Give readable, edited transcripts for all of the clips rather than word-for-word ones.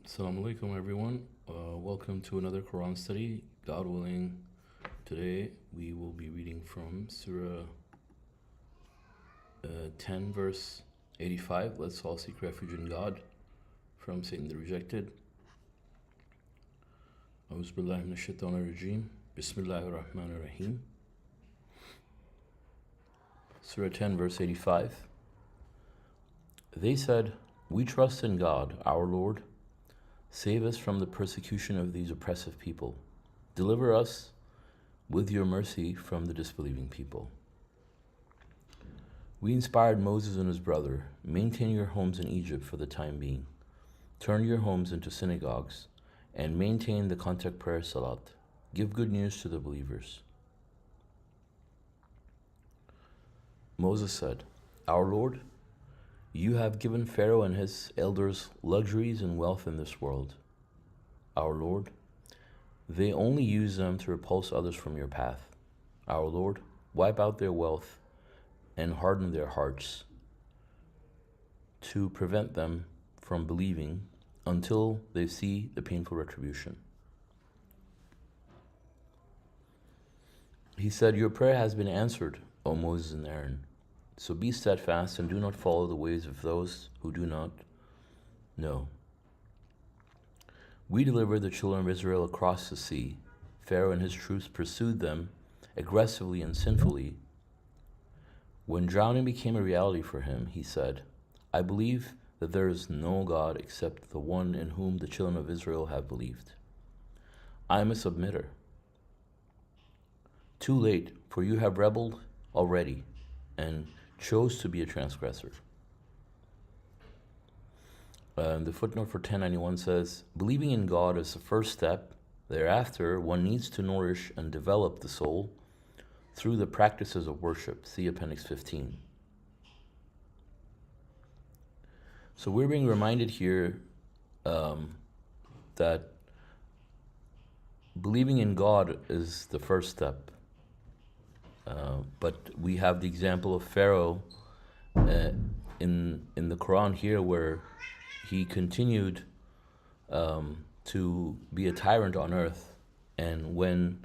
Assalamu alaikum, everyone. Welcome to another Quran study. God willing, today we will be reading from Surah 10, verse 85. Let's all seek refuge in God from Satan the Rejected. A'udhu billahi minash shaitanir rajeem. Bismillahir rahmanir rahim. Surah 10, verse 85. They said, "We trust in God, our Lord. Save us from the persecution of these oppressive people. Deliver us with your mercy from the disbelieving people." We inspired Moses and his brother, "Maintain your homes in Egypt for the time being. Turn your homes into synagogues and maintain the contact prayer salat. Give good news to the believers." Moses said, "Our Lord, you have given Pharaoh and his elders luxuries and wealth in this world. Our Lord, they only use them to repulse others from your path. Our Lord, wipe out their wealth and harden their hearts to prevent them from believing until they see the painful retribution." He said, "Your prayer has been answered, O Moses and Aaron. So be steadfast and do not follow the ways of those who do not know. We delivered the children of Israel across the sea. Pharaoh and his troops pursued them aggressively and sinfully. When drowning became a reality for him, he said, 'I believe that there is no God except the one in whom the children of Israel have believed. I am a submitter.' Too late, for you have rebelled already and chose to be a transgressor." The footnote for 1091 says, "Believing in God is the first step. Thereafter, one needs to nourish and develop the soul through the practices of worship." See Appendix 15. So we're being reminded here that believing in God is the first step. But we have the example of Pharaoh in the Quran here, where he continued to be a tyrant on earth, and when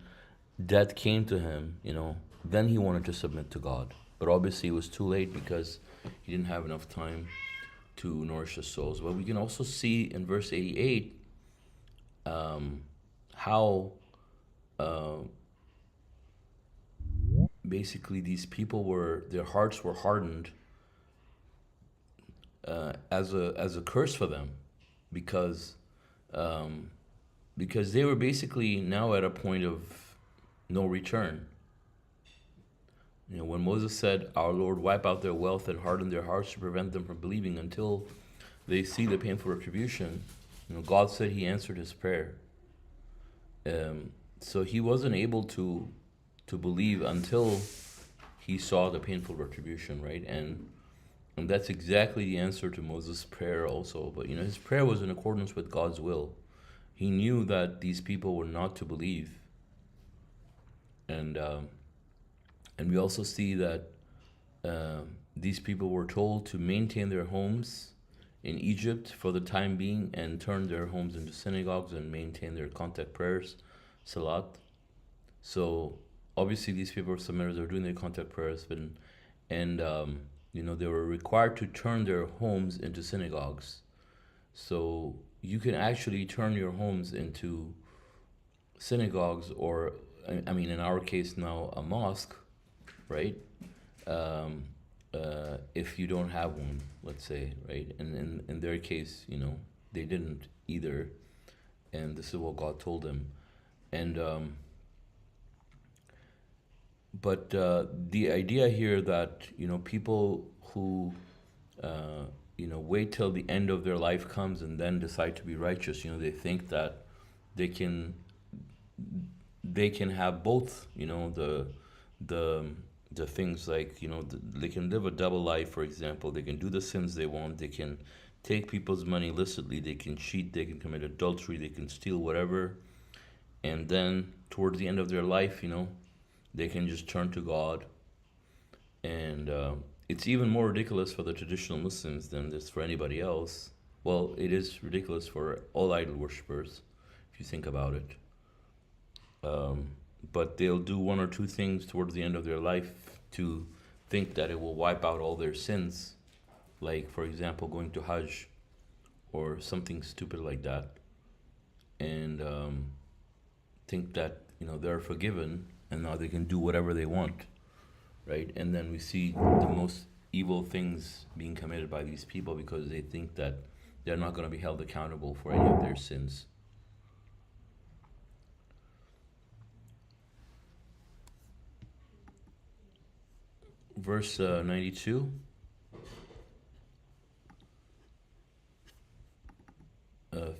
death came to him, then he wanted to submit to God. But obviously it was too late because he didn't have enough time to nourish his souls. But we can also see in verse 88 how basically these people their hearts were hardened as a curse for them, because they were basically now at a point of no return. When Moses said, "Our Lord, wipe out their wealth and harden their hearts to prevent them from believing until they see the painful retribution," God said he answered his prayer. So he wasn't able to believe until he saw the painful retribution, right? And that's exactly the answer to Moses' prayer also. But his prayer was in accordance with God's will. He knew that these people were not to believe, and we also see that these people were told to maintain their homes in Egypt for the time being and turn their homes into synagogues and maintain their contact prayers, salat. So obviously these people are submitters, they're doing their contact prayers, and they were required to turn their homes into synagogues. So you can actually turn your homes into synagogues, or in our case now, a mosque, right? If you don't have one, let's say, right? And in their case, they didn't either, and this is what God told them. And but the idea here that people who wait till the end of their life comes and then decide to be righteous, they think that they can have both, the things like, they can live a double life. For example, they can do the sins they want, they can take people's money illicitly, they can cheat, they can commit adultery, they can steal whatever, and then towards the end of their life, they can just turn to God. And it's even more ridiculous for the traditional Muslims than this for anybody else. Well, it is ridiculous for all idol worshippers, if you think about it. Um, but they'll do one or two things towards the end of their life to think that it will wipe out all their sins, like, for example, going to Hajj or something stupid like that, and think that they're forgiven and now they can do whatever they want, right? And then we see the most evil things being committed by these people because they think that they're not going to be held accountable for any of their sins. Verse 92.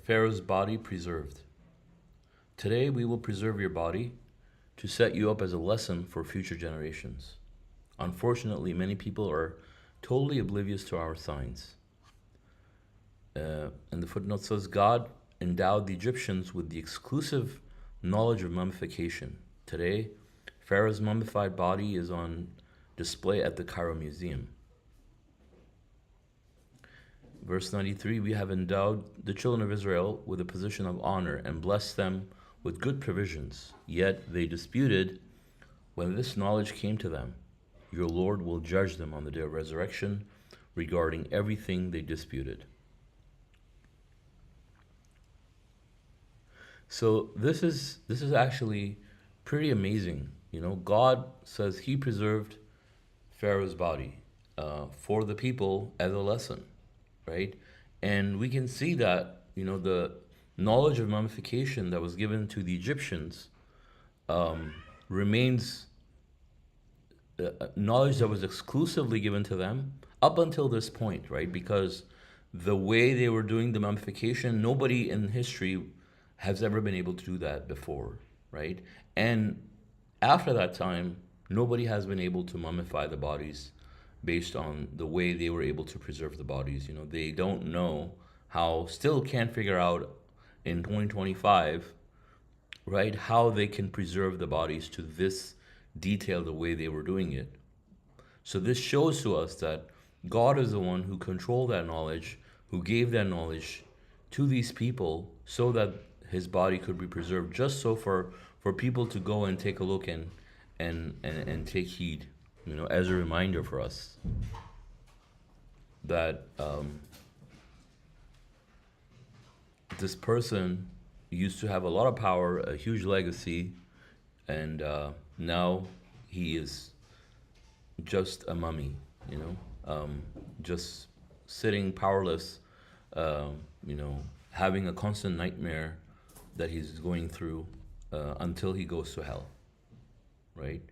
Pharaoh's body preserved. Today we will preserve your body to set you up as a lesson for future generations. Unfortunately, many people are totally oblivious to our signs. And the footnote says God endowed the Egyptians with the exclusive knowledge of mummification. Today, Pharaoh's mummified body is on display at the Cairo Museum. Verse 93, we have endowed the children of Israel with a position of honor and blessed them with good provisions. Yet they disputed when this knowledge came to them. Your Lord will judge them on the day of resurrection regarding everything they disputed. So this is actually pretty amazing. God says he preserved Pharaoh's body for the people as a lesson, right? And we can see that the knowledge of mummification that was given to the Egyptians remains knowledge that was exclusively given to them up until this point, right? Because the way they were doing the mummification, nobody in history has ever been able to do that before, right? And after that time, nobody has been able to mummify the bodies based on the way they were able to preserve the bodies. They don't know how, still can't figure out in 2025, right, how they can preserve the bodies to this detail the way they were doing it. So this shows to us that God is the one who controlled that knowledge, who gave that knowledge to these people so that his body could be preserved, just so for people to go and take a look and take heed, as a reminder for us that this person used to have a lot of power, a huge legacy, and now he is just a mummy, just sitting powerless, having a constant nightmare that he's going through until he goes to hell, right?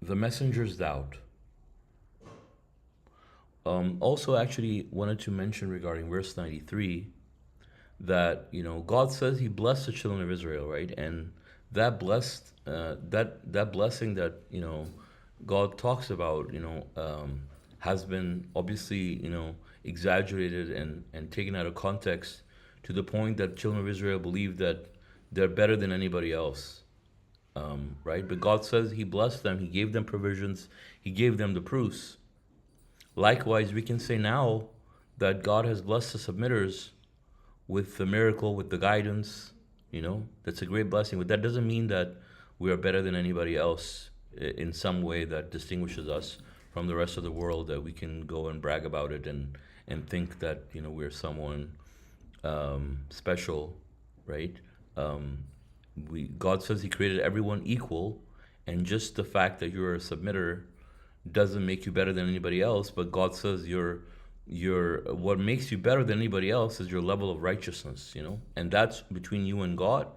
The messenger's doubt. Also, actually, wanted to mention regarding verse 93 that God says He blessed the children of Israel, right? And that blessed that blessing that God talks about, has been obviously exaggerated and taken out of context to the point that children of Israel believe that they're better than anybody else, right? But God says He blessed them, He gave them provisions, He gave them the proofs. Likewise, we can say now that God has blessed the submitters with the miracle, with the guidance. That's a great blessing. But that doesn't mean that we are better than anybody else in some way that distinguishes us from the rest of the world, that we can go and brag about it and think that we're someone special, right? God says He created everyone equal, and just the fact that you're a submitter doesn't make you better than anybody else. But God says what makes you better than anybody else is your level of righteousness, and that's between you and God.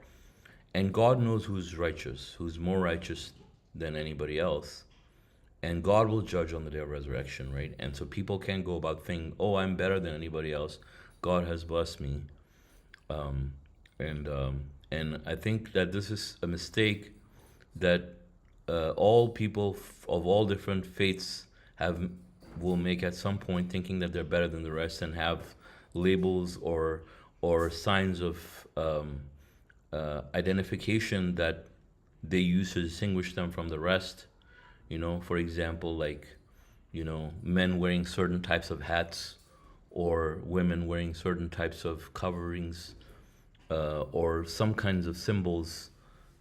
And God knows who's righteous, who's more righteous than anybody else. And God will judge on the day of resurrection, right? And so people can't go about thinking, oh, I'm better than anybody else. God has blessed me. And I think that this is a mistake that all people of all different faiths will make at some point, thinking that they're better than the rest and have labels or signs of identification that they use to distinguish them from the rest. For example, like men wearing certain types of hats, or women wearing certain types of coverings, or some kinds of symbols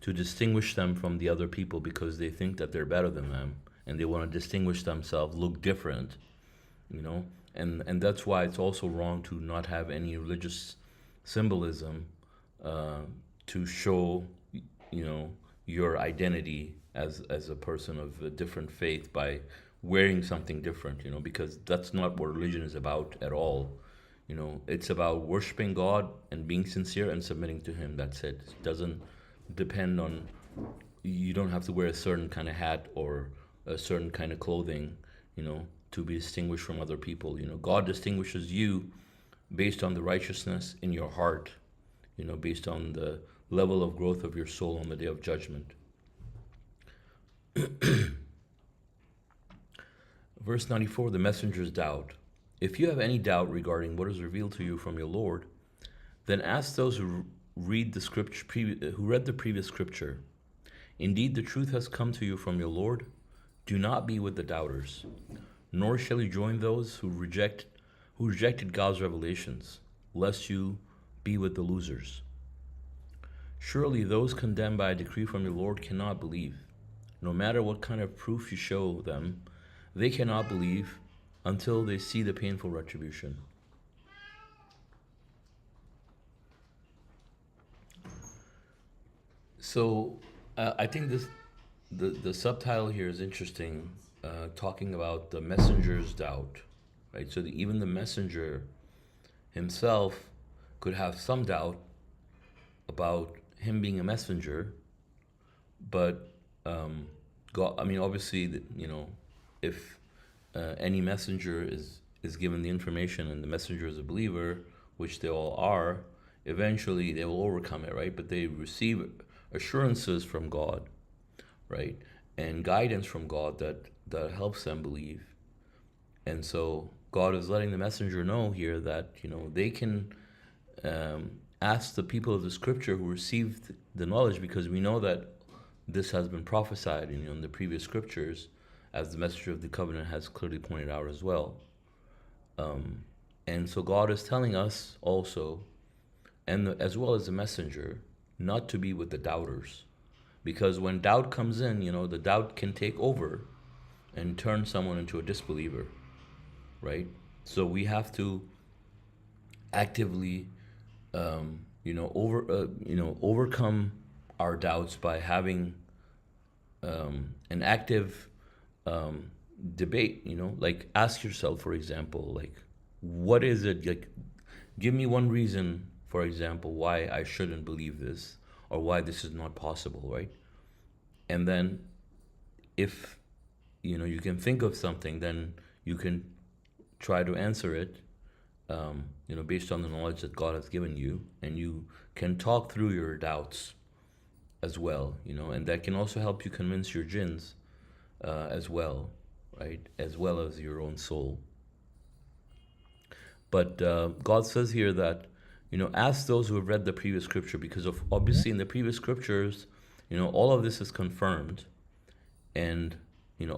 to distinguish them from the other people because they think that they're better than them and they want to distinguish themselves, look different, and that's why it's also wrong to not have any religious symbolism to show, your identity as a person of a different faith by wearing something different, because that's not what religion is about at all. It's about worshiping God and being sincere and submitting to Him. That's it. It doesn't depend on, you don't have to wear a certain kind of hat or a certain kind of clothing, to be distinguished from other people. God distinguishes you based on the righteousness in your heart, based on the level of growth of your soul on the day of judgment. Verse 94, the messenger's doubt. If you have any doubt regarding what is revealed to you from your Lord, then ask those who read the scripture, who read the previous scripture. Indeed, the truth has come to you from your Lord. Do not be with the doubters, nor shall you join those who rejected God's revelations, lest you be with the losers. Surely those condemned by a decree from your Lord cannot believe. No matter what kind of proof you show them, they cannot believe until they see the painful retribution. So I think the subtitle here is interesting, talking about the messenger's doubt, right? So even the messenger himself could have some doubt about him being a messenger, but God, obviously, if any messenger is given the information and the messenger is a believer, which they all are, eventually they will overcome it, right? But they receive assurances from God, right? And guidance from God that helps them believe. And so God is letting the messenger know here that, they can ask the people of the scripture who received the knowledge, because we know that this has been prophesied in the previous scriptures, as the messenger of the covenant has clearly pointed out as well. And so God is telling us also, and as well as the messenger, not to be with the doubters. Because when doubt comes in, the doubt can take over and turn someone into a disbeliever, right? So we have to actively, overcome our doubts by having an active debate. Like ask yourself, for example, like, what is it? Like, give me one reason, for example, why I shouldn't believe this, or why this is not possible, right? And then, if you can think of something, then you can try to answer it, based on the knowledge that God has given you, and you can talk through your doubts as well, and that can also help you convince your jinns as well, right? As well as your own soul. But God says here that, ask those who have read the previous scripture, because obviously in the previous scriptures, all of this is confirmed, and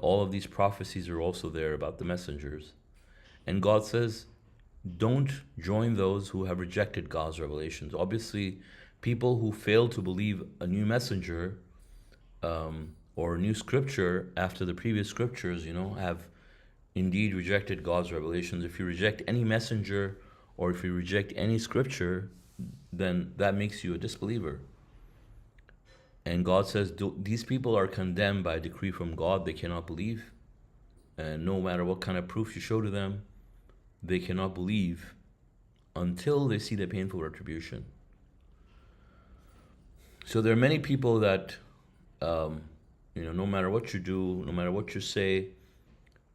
all of these prophecies are also there about the messengers. And God says, don't join those who have rejected God's revelations. Obviously, people who fail to believe a new messenger or a new scripture after the previous scriptures, have indeed rejected God's revelations. If you reject any messenger, or if you reject any scripture, then that makes you a disbeliever. And God says, these people are condemned by a decree from God. They cannot believe. And no matter what kind of proof you show to them, they cannot believe until they see the painful retribution. So there are many people that, no matter what you do, no matter what you say,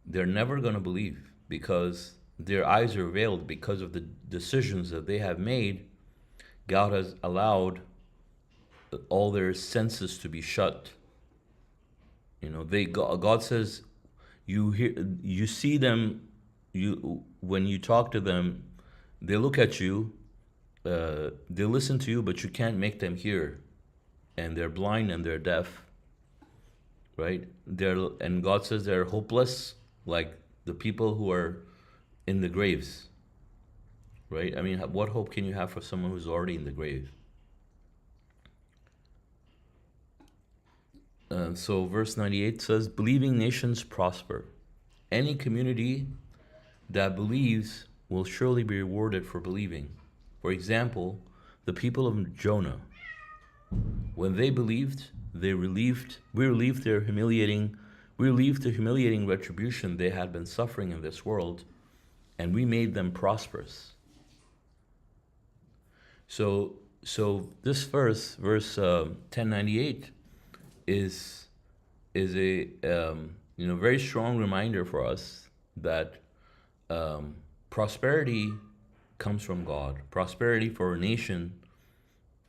they're never going to believe, because their eyes are veiled because of the decisions that they have made. God has allowed all their senses to be shut. God says, you see them, when you talk to them, they look at you, they listen to you, but you can't make them hear, and they're blind and they're deaf, right? And God says they're hopeless, like the people who are in the graves, right? I mean, what hope can you have for someone who's already in the grave? So verse 98 says, believing nations prosper. Any community that believes will surely be rewarded for believing. For example, the people of Jonah, when they believed, we relieved the humiliating retribution they had been suffering in this world, and we made them prosperous. So this verse 1098, is a very strong reminder for us that prosperity comes from God. Prosperity for a nation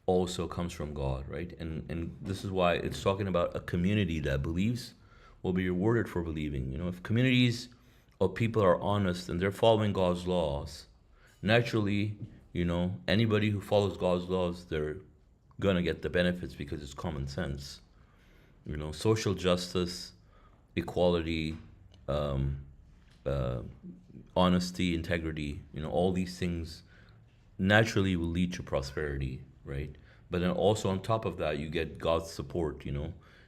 also comes from God, right? And this is why it's talking about a community that believes will be rewarded for believing. If communities of people are honest and they're following God's laws, naturally, anybody who follows God's laws, they're gonna get the benefits because it's common sense. Social justice, equality, um, uh, honesty, integrity, all these things naturally will lead to prosperity, right? But then also on top of that, you get God's support,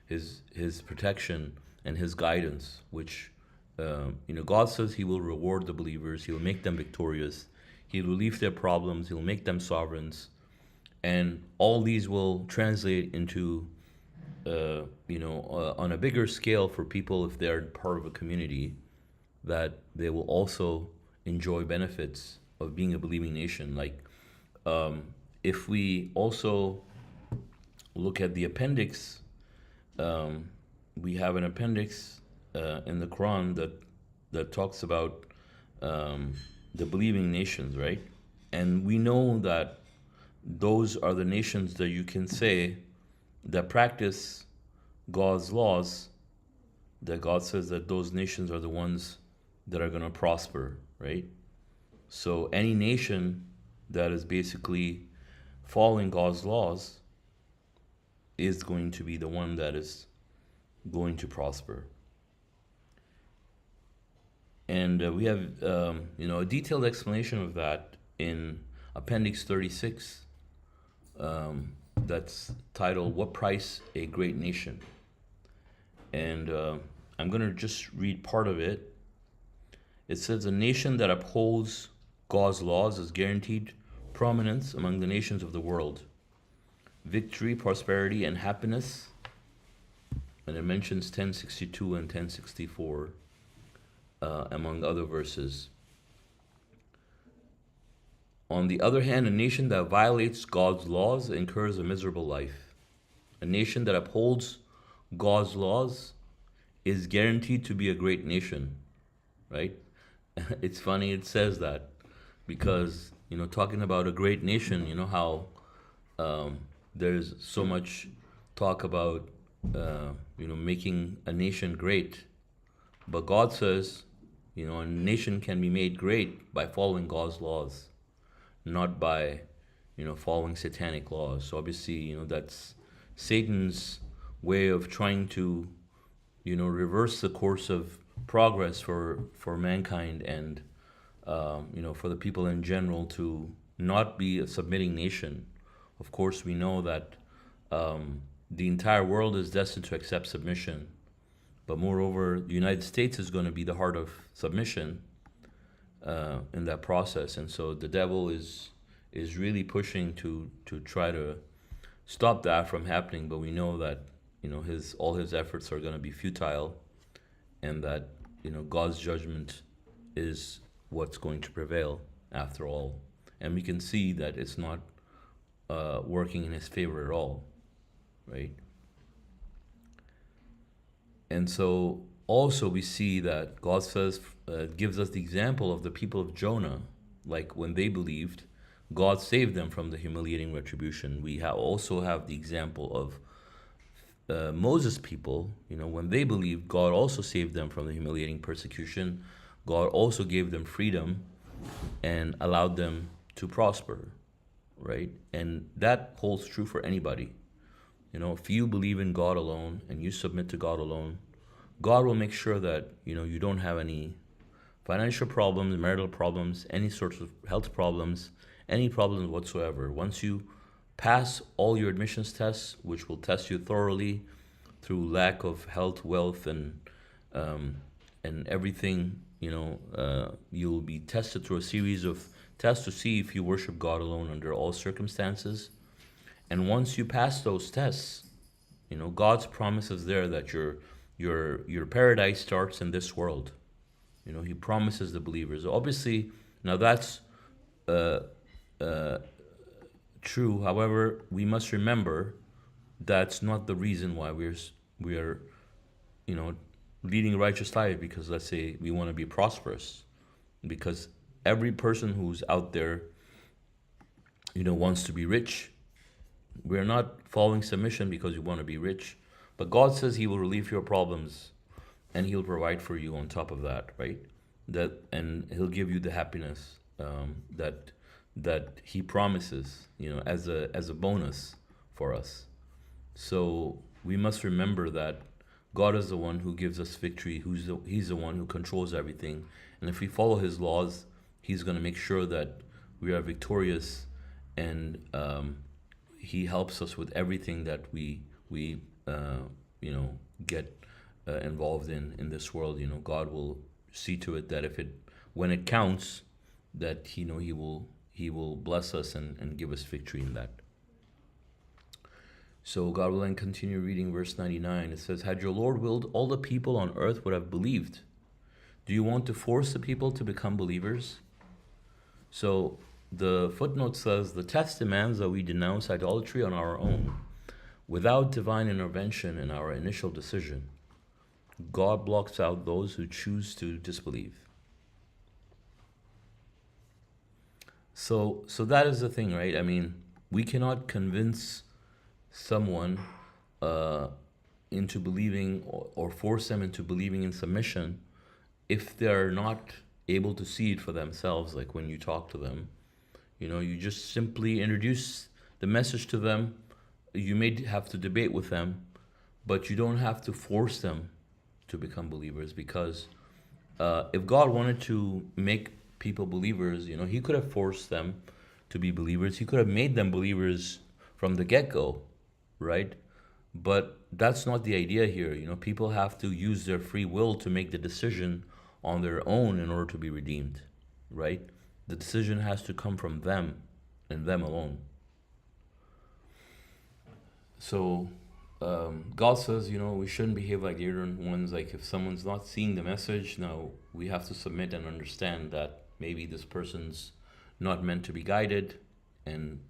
His protection and His guidance, which God says He will reward the believers, He will make them victorious, He'll relieve their problems, He'll make them sovereigns, and all these will translate into on a bigger scale for people if they're part of a community, that they will also enjoy benefits of being a believing nation. Like, if we also look at the appendix, we have an appendix in the Quran that talks about the believing nations, right? And we know that those are the nations that you can say that practice God's laws, that God says that those nations are the ones that are going to prosper, right? So any nation that is basically following God's laws is going to be the one that is going to prosper. And we have, a detailed explanation of that in Appendix 36, that's titled, What Price a Great Nation? And I'm going to just read part of it. It says, a nation that upholds God's laws is guaranteed prominence among the nations of the world, victory, prosperity, and happiness. And it mentions 1062 and 1064, among other verses. On the other hand, a nation that violates God's laws incurs a miserable life. A nation that upholds God's laws is guaranteed to be a great nation, right? It's funny it says that, because, talking about a great nation, how there's so much talk about, making a nation great. But God says, a nation can be made great by following God's laws, not by, following satanic laws. So obviously, that's Satan's way of trying to, reverse the course of progress for mankind and, for the people in general to not be a submitting nation. Of course, we know that the entire world is destined to accept submission. But moreover, the United States is going to be the heart of submission in that process. And so the devil is really pushing to try to stop that from happening. But we know that, all his efforts are going to be futile, and that, God's judgment is what's going to prevail after all. And we can see that it's not working in his favor at all, right? And so also we see that God says, gives us the example of the people of Jonah. Like, when they believed, God saved them from the humiliating retribution. We also have the example of Moses' people. When they believed, God also saved them from the humiliating persecution. God also gave them freedom and allowed them to prosper, right? And that holds true for anybody. If you believe in God alone and you submit to God alone, God will make sure that, you don't have any Financial problems, marital problems, any sorts of health problems, any problems whatsoever. Once you pass all your admissions tests, which will test you thoroughly through lack of health, wealth, um, and everything, you'll be tested through a series of tests to see if you worship God alone under all circumstances. And once you pass those tests, God's promise is there that your paradise starts in this world. He promises the believers. Obviously, now that's uh, uh, true. However, we must remember that's not the reason why we are you know leading a righteous life, because let's say we want to be prosperous. Because every person who's out there wants to be rich. We're not following submission because we want to be rich, but God says He will relieve your problems and He'll provide for you on top of that, right? And He'll give you the happiness that He promises, as a bonus for us. So we must remember that God is the one who gives us victory. He's the one who controls everything, and if we follow His laws, He's going to make sure that we are victorious, and He helps us with everything that we get involved in this world. God will see to it that when it counts, that He will bless us and give us victory in that. So God will then continue reading verse 99. It says, "Had your Lord willed, all the people on earth would have believed. Do you want to force the people to become believers?" So the footnote says, "The text demands that we denounce idolatry on our own, without divine intervention in our initial decision. God blocks out those who choose to disbelieve." So that is the thing, right? I mean, we cannot convince someone uh, into believing, or force them into believing in submission, if they're not able to see it for themselves. Like when you talk to them, you just simply introduce the message to them. You may have to debate with them, but you don't have to force them to become believers, because if God wanted to make people believers, He could have forced them to be believers. He could have made them believers from the get-go, right? But that's not the idea here. People have to use their free will to make the decision on their own in order to be redeemed, right? The decision has to come from them and them alone. So God says, we shouldn't behave like the ignorant ones. Like if someone's not seeing the message, now we have to submit and understand that maybe this person's not meant to be guided, and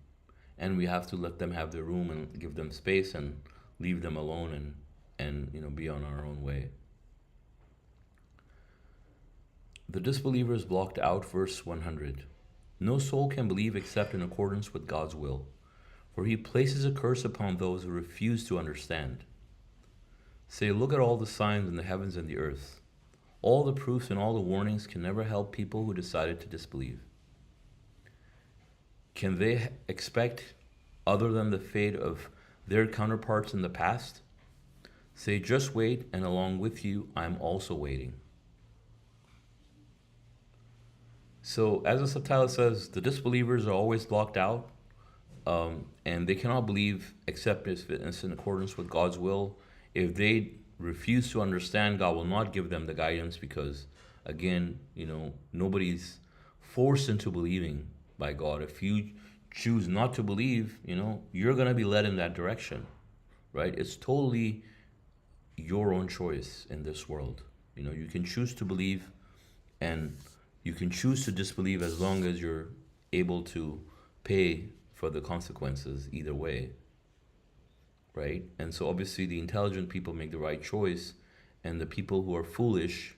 we have to let them have their room and give them space and leave them alone, and be on our own way. The disbelievers blocked out, verse 100. "No soul can believe except in accordance with God's will, for He places a curse upon those who refuse to understand. Say, look at all the signs in the heavens and the earth. All the proofs and all the warnings can never help people who decided to disbelieve. Can they expect other than the fate of their counterparts in the past? Say, just wait, and along with you, I'm also waiting." So, as the subtitle says, the disbelievers are always blocked out, and they cannot believe except if it's in accordance with God's will. If they refuse to understand, God will not give them the guidance, because, again, nobody's forced into believing by God. If you choose not to believe, you're going to be led in that direction, right? It's totally your own choice in this world. You can choose to believe, and you can choose to disbelieve, as long as you're able to pay for the consequences either way, right? And so obviously the intelligent people make the right choice, and the people who are foolish,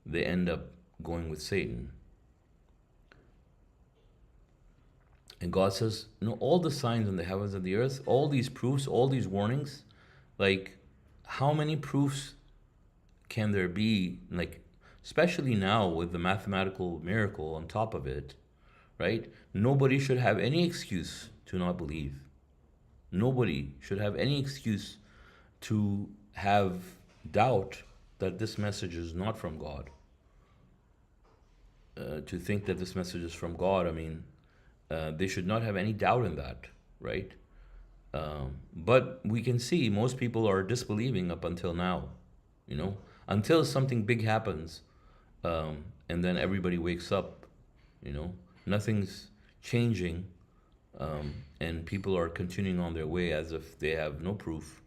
they end up going with Satan. And God says, all the signs in the heavens and the earth, all these proofs, all these warnings, like, how many proofs can there be? Like, especially now with the mathematical miracle on top of it, right? Nobody should have any excuse to not believe. Nobody should have any excuse to have doubt that this message is not from God. to think that this message is from God, I mean, they should not have any doubt in that, right? But we can see most people are disbelieving up until now, you know, until something big happens, and then everybody wakes up, you know, nothing's changing, and people are continuing on their way as if they have no proof.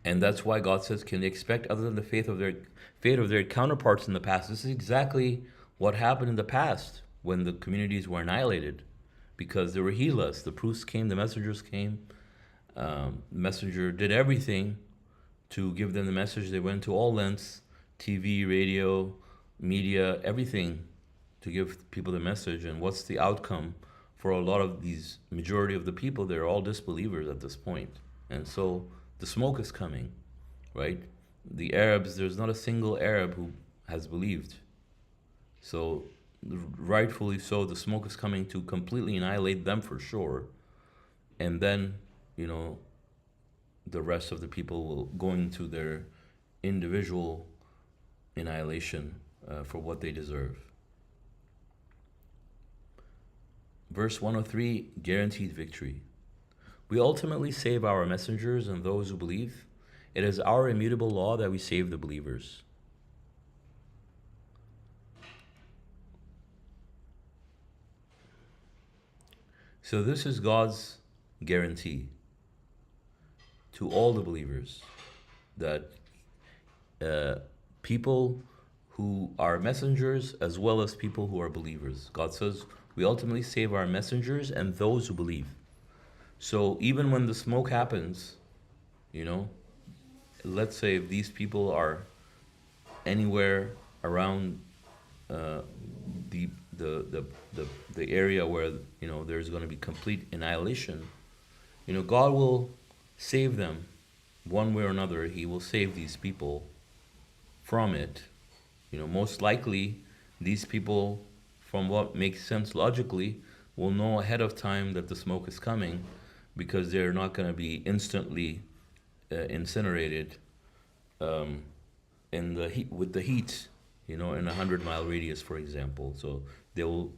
And that's why God says, can they expect other than the fate of their counterparts in the past? This is exactly what happened in the past when the communities were annihilated, because they were heedless. The proofs came, the messengers came. Messenger did everything to give them the message. They went to all lengths, TV, radio, media, everything, to give people the message. And what's the outcome for a lot of these majority of the people? They're all disbelievers at this point. And so the smoke is coming, right? The Arabs, there's not a single Arab who has believed. So rightfully so, the smoke is coming to completely annihilate them for sure. And then, you know, the rest of the people will go into their individual annihilation for what they deserve. Verse 103, guaranteed victory. We ultimately save our messengers and those who believe. It is our immutable law that we save the believers. So this is God's guarantee to all the believers, that people who are messengers as well as people who are believers. God says we ultimately save our messengers and those who believe. So even when the smoke happens, you know, let's say if these people are anywhere around the area where, you know, there's going to be complete annihilation, you know, God will save them one way or another. He will save these people from it. You know, most likely these people, from what makes sense logically, will know ahead of time that the smoke is coming, because they're not going to be instantly incinerated in the heat, with the heat, you know, in a 100-mile radius, for example. So they will,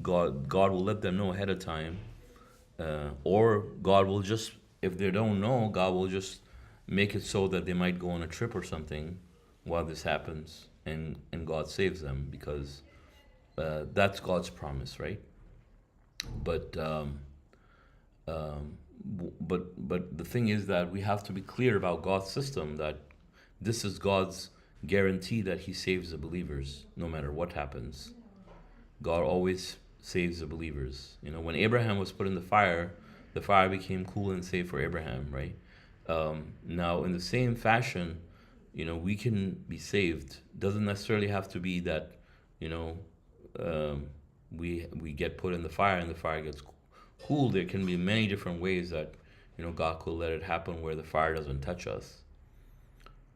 God will let them know ahead of time, or God will just, if they don't know, God will just make it so that they might go on a trip or something while this happens, and God saves them, because that's God's promise, right? But the thing is that we have to be clear about God's system, that this is God's guarantee that He saves the believers no matter what happens. God always saves the believers. You know, when Abraham was put in the fire became cool and safe for Abraham, right? Now, in the same fashion, you know, we can be saved. Doesn't necessarily have to be that, you know, we get put in the fire and the fire gets cool. There can be many different ways that, you know, God could let it happen where the fire doesn't touch us,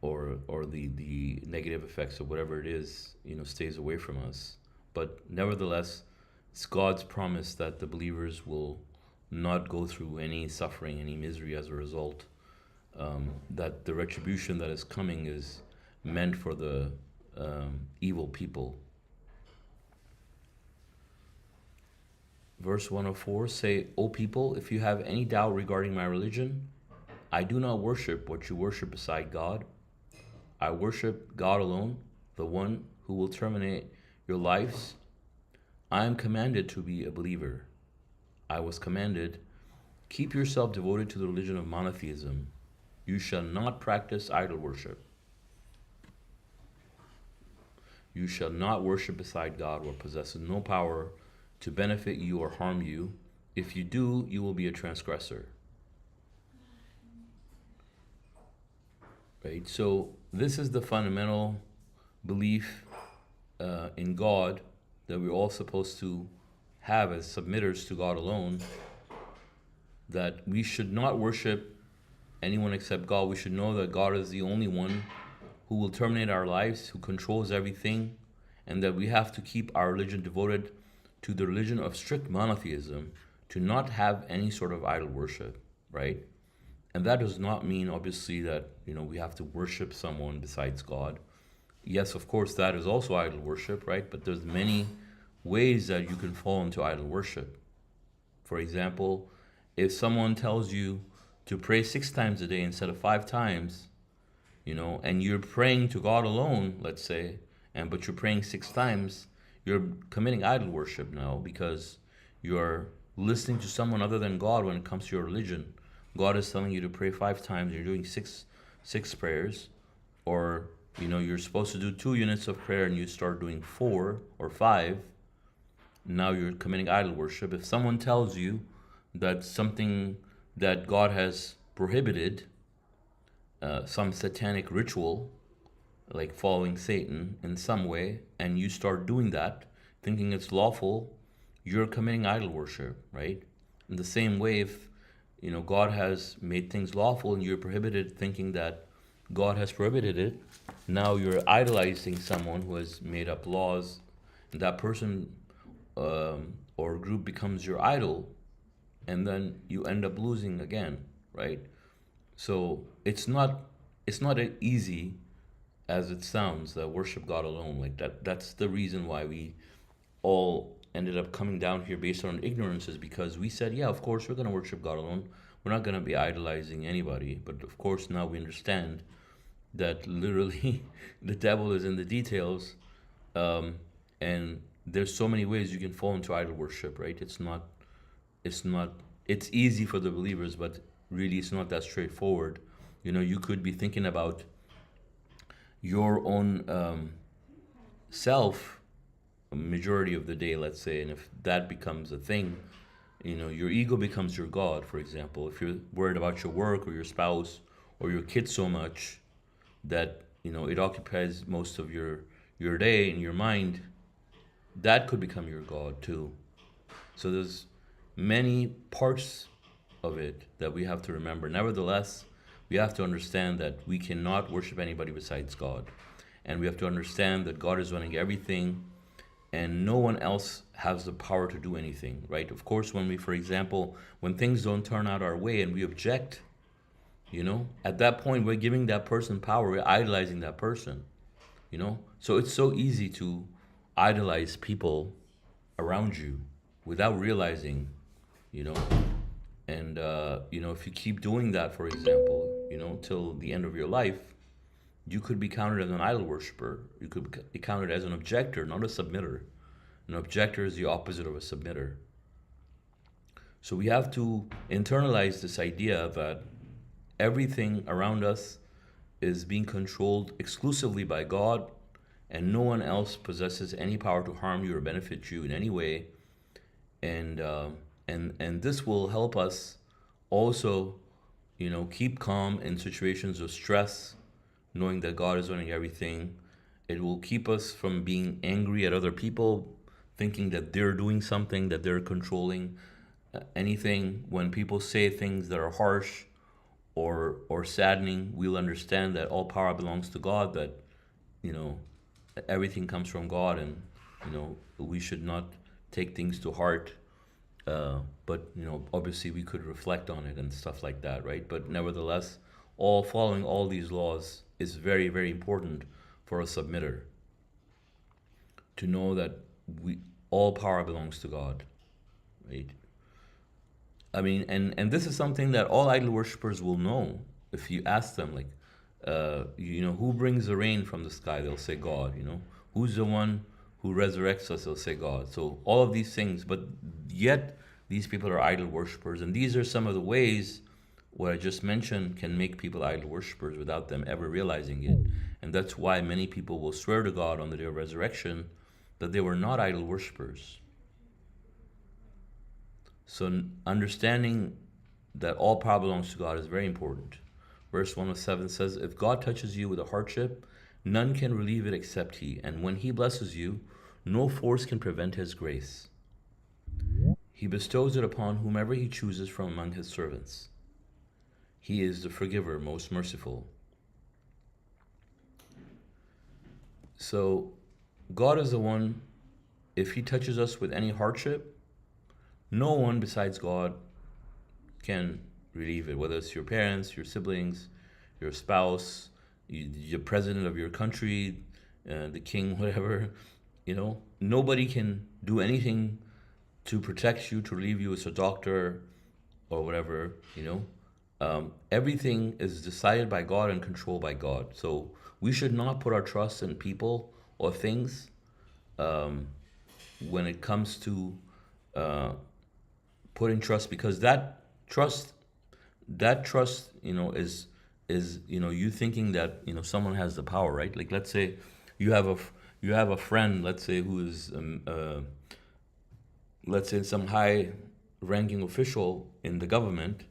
or the negative effects of whatever it is, you know, stays away from us. But nevertheless, it's God's promise that the believers will not go through any suffering, any misery as a result. That the retribution that is coming is meant for the evil people. Verse 104, say, O people, if you have any doubt regarding my religion, I do not worship what you worship beside God. I worship God alone, the one who will terminate your lives. I am commanded to be a believer. I was commanded, keep yourself devoted to the religion of monotheism. You shall not practice idol worship. You shall not worship beside God what possesses no power to benefit you or harm you. If you do, you will be a transgressor. Right? So this is the fundamental belief in God that we're all supposed to have as submitters to God alone, that we should not worship anyone except God. We should know that God is the only one who will terminate our lives, who controls everything, and that we have to keep our religion devoted to the religion of strict monotheism, to not have any sort of idol worship, right? And that does not mean, obviously, that, you know, we have to worship someone besides God. Yes, of course, that is also idol worship, right? But there's many ways that you can fall into idol worship. For example, if someone tells you to pray 6 times a day instead of 5 times, and you're praying to God alone, let's say, but you're praying 6 times, you're committing idol worship now because you're listening to someone other than God when it comes to your religion. God is telling you to pray 5 times, you're doing six prayers, or you're supposed to do 2 units of prayer and you start doing 4 or 5. Now you're committing idol worship. If someone tells you that something that God has prohibited, some satanic ritual, like following Satan in some way, and you start doing that, thinking it's lawful, you're committing idol worship, right? In the same way, if God has made things lawful and you're prohibited, thinking that God has prohibited it, now you're idolizing someone who has made up laws, and that person or group becomes your idol, and then you end up losing again, right? So it's not as easy as it sounds that worship God alone. Like that's the reason why we all ended up coming down here based on ignorance, is because we said, yeah, of course we're going to worship God alone. We're not going to be idolizing anybody. But of course now we understand that literally the devil is in the details, and there's so many ways you can fall into idol worship, right? It's not it's easy for the believers, but really it's not that straightforward. You could be thinking about your own self a majority of the day, let's say, and if that becomes a thing, your ego becomes your god. For example, if you're worried about your work or your spouse or your kids so much that it occupies most of your day and your mind, that could become your god too. So there's many parts of it that we have to remember. Nevertheless, we have to understand that we cannot worship anybody besides God. And we have to understand that God is running everything and no one else has the power to do anything, right? Of course, when we, for example, when things don't turn out our way and we object, at that point, we're giving that person power, we're idolizing that person. So it's so easy to idolize people around you without realizing, you know. And if you keep doing that, for example, till the end of your life, you could be counted as an idol worshiper. You could be counted as an objector, not a submitter. An objector is the opposite of a submitter. So we have to internalize this idea that everything around us is being controlled exclusively by God, and no one else possesses any power to harm you or benefit you in any way. And this will help us also, keep calm in situations of stress, knowing that God is running everything. It will keep us from being angry at other people, thinking that they're doing something, that they're controlling anything. When people say things that are harsh or saddening, we'll understand that all power belongs to God, that you know everything comes from God, and we should not take things to heart. But obviously we could reflect on it and stuff like that, right? But nevertheless, all following all these laws is very, very important for a submitter to know that we all power belongs to God, right? I mean, and this is something that all idol worshippers will know. If you ask them, like, who brings the rain from the sky? They'll say God. Who's the one who resurrects us? They'll say God. So all of these things, but yet these people are idol worshippers, and these are some of the ways what I just mentioned can make people idol worshippers without them ever realizing it. And that's why many people will swear to God on the day of resurrection that they were not idol worshippers. So understanding that all power belongs to God is very important. Verse 1 of 7 says, if God touches you with a hardship, none can relieve it except he. And when he blesses you, no force can prevent his grace. He bestows it upon whomever he chooses from among his servants. He is the forgiver, most merciful. So God is the one, if he touches us with any hardship, no one besides God can relieve it, whether it's your parents, your siblings, your spouse, the president of your country, the king, whatever. Nobody can do anything to protect you, to relieve you as a doctor or whatever. Everything is decided by God and controlled by God. So we should not put our trust in people or things when it comes to uh, putting trust, because trust trust, is you thinking that someone has the power, right? Like, let's say you have a you have a friend, let's say, who is let's say some high ranking official in the government,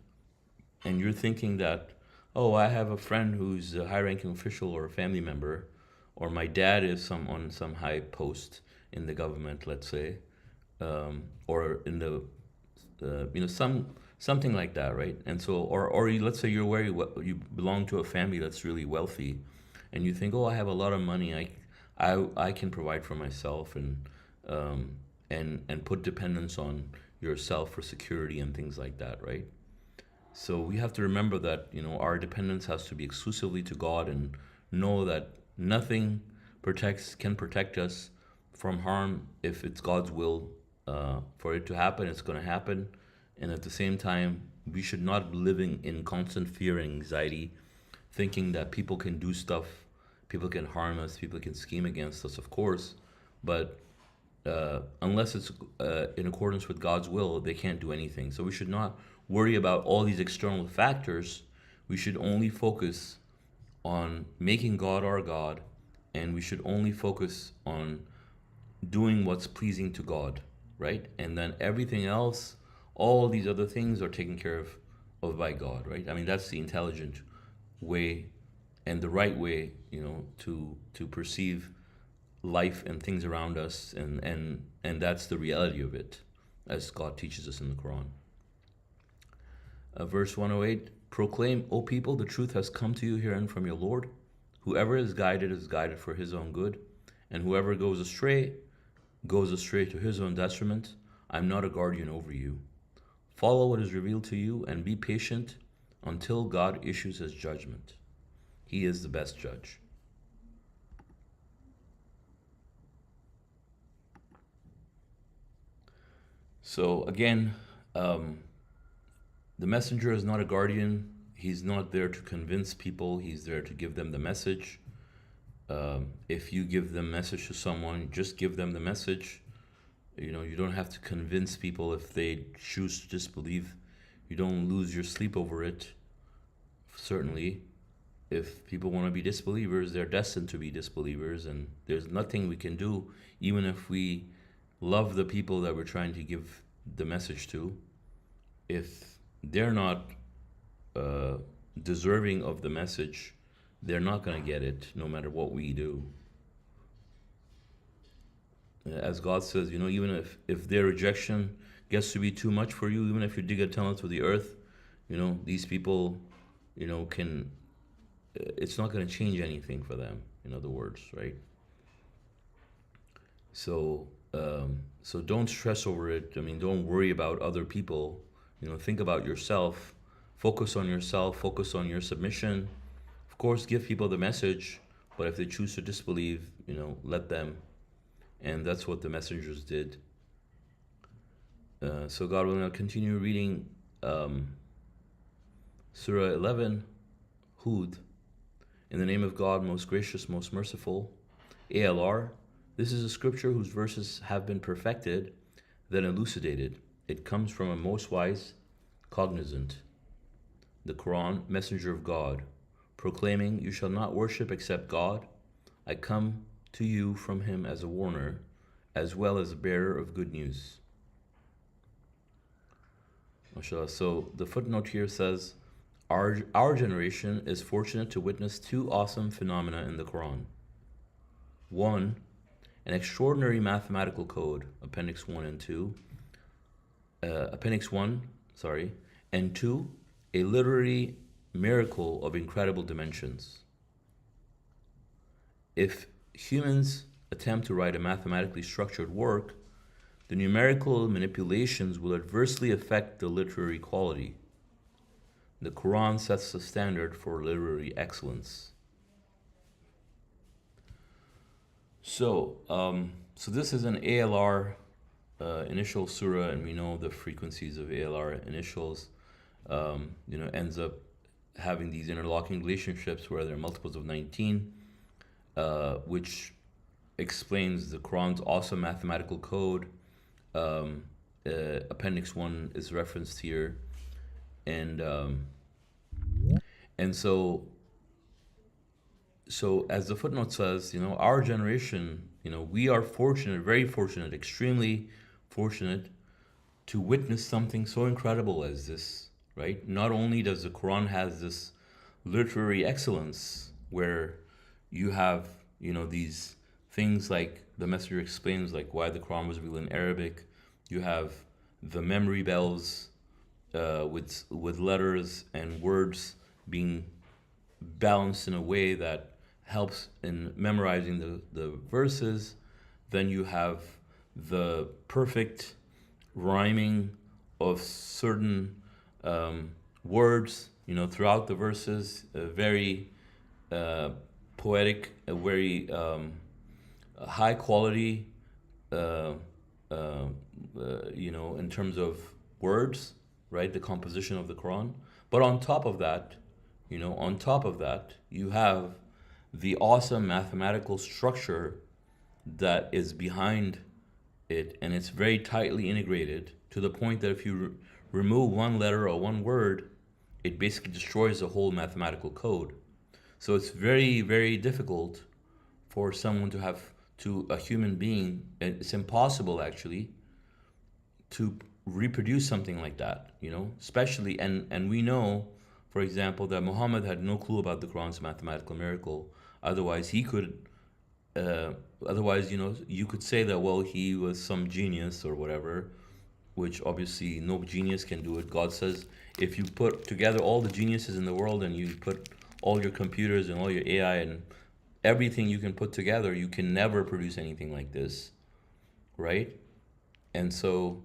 and you're thinking that, oh, I have a friend who's a high ranking official or a family member, or my dad is on some high post in the government, let's say, or in the something like that, right? And so, or let's say you belong to a family that's really wealthy, and you think, oh, I have a lot of money, I can provide for myself, um, and put dependence on yourself for security and things like that, right? So we have to remember that our dependence has to be exclusively to God, and know that nothing can protect us from harm. If it's God's will for it to happen, it's going to happen. And at the same time, we should not be living in constant fear and anxiety, thinking that people can do stuff, people can harm us, people can scheme against us, of course, but unless it's in accordance with God's will, they can't do anything. So we should not worry about all these external factors. We should only focus on making God our God, and we should only focus on doing what's pleasing to God, right? And then everything else, all these other things are taken care of by God, right? I mean, that's the intelligent way and the right way, to perceive life and things around us, and that's the reality of it, as God teaches us in the Quran. Verse 108: Proclaim, O people, the truth has come to you herein from your Lord. Whoever is guided for his own good, and whoever goes astray to his own detriment. I'm not a guardian over you. Follow what is revealed to you, and be patient until God issues his judgment. He is the best judge. So again, the messenger is not a guardian. He's not there to convince people. He's there to give them the message. If you give the message to someone, just give them the message. You don't have to convince people if they choose to disbelieve. You don't lose your sleep over it. Certainly, if people want to be disbelievers, they're destined to be disbelievers, and there's nothing we can do, even if we love the people that we're trying to give the message to. If they're not deserving of the message, they're not going to get it, no matter what we do. As God says, even if their rejection gets to be too much for you, even if you dig a tunnel to the earth, these people, can, it's not going to change anything for them, in other words, right? So, so don't stress over it. I mean, don't worry about other people. Think about yourself. Focus on yourself. Focus on your submission. Of course, give people the message, but if they choose to disbelieve, let them. And that's what the messengers did. So God will now continue reading Surah 11, Hud. In the name of God, most gracious, most merciful. ALR. This is a scripture whose verses have been perfected, then elucidated. It comes from a most wise, cognizant. The Quran, messenger of God, proclaiming, you shall not worship except God. I come to you from him as a warner, as well as a bearer of good news. MashaAllah. So the footnote here says, our generation is fortunate to witness two awesome phenomena in the Quran. One, an extraordinary mathematical code, Appendix 1 and 2. Appendix 1, and 2, a literary miracle of incredible dimensions. If humans attempt to write a mathematically structured work, the numerical manipulations will adversely affect the literary quality. The Quran sets the standard for literary excellence. So this is an ALR initial surah, and we know the frequencies of ALR initials. Ends up having these interlocking relationships where there are multiples of 19, which explains the Quran's awesome mathematical code. Appendix 1 is referenced here, and and so as the footnote says, our generation, we are fortunate, very fortunate, extremely fortunate to witness something so incredible as this, right? Not only does the Quran has this literary excellence where you have, these things like the messenger explains, like why the Quran was revealed in Arabic. You have the memory bells with letters and words being balanced in a way that helps in memorizing the verses. Then you have the perfect rhyming of certain words, throughout the verses, very poetic, a very high quality, uh, in terms of words, right? The composition of the Quran. But on top of that, you have the awesome mathematical structure that is behind it, and it's very tightly integrated to the point that if you remove one letter or one word, it basically destroys the whole mathematical code. So it's very, very difficult for someone to have, to a human being, and it's impossible actually to reproduce something like that, especially, and we know, for example, that Muhammad had no clue about the Quran's mathematical miracle. Otherwise, he could, otherwise, you could say that, well, he was some genius or whatever, which obviously no genius can do it. God says, if you put together all the geniuses in the world and you put all your computers and all your AI and everything you can put together, you can never produce anything like this, right? And so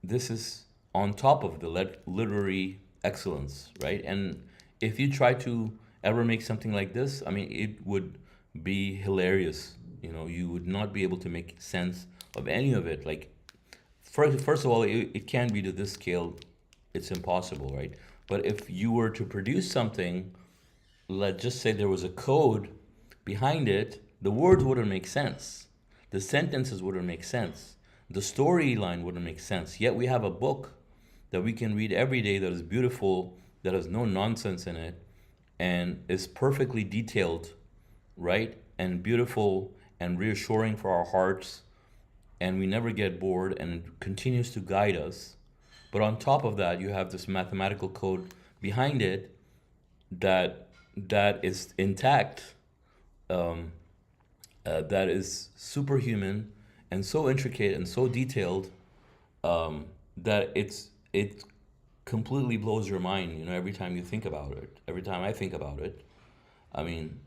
this is on top of the literary excellence, right? And if you try to ever make something like this, I mean, it would be hilarious. You would not be able to make sense of any of it. Like, first of all, it can't be to this scale. It's impossible, right? But if you were to produce something, let's just say there was a code behind it, the words wouldn't make sense. The sentences wouldn't make sense. The storyline wouldn't make sense. Yet we have a book that we can read every day that is beautiful, that has no nonsense in it, and is perfectly detailed, right? And beautiful and reassuring for our hearts, and we never get bored, and it continues to guide us. But on top of that, you have this mathematical code behind it that is intact, um, that is superhuman and so intricate and so detailed, that it completely blows your mind. Every time you think about it, every time I think about it, I mean,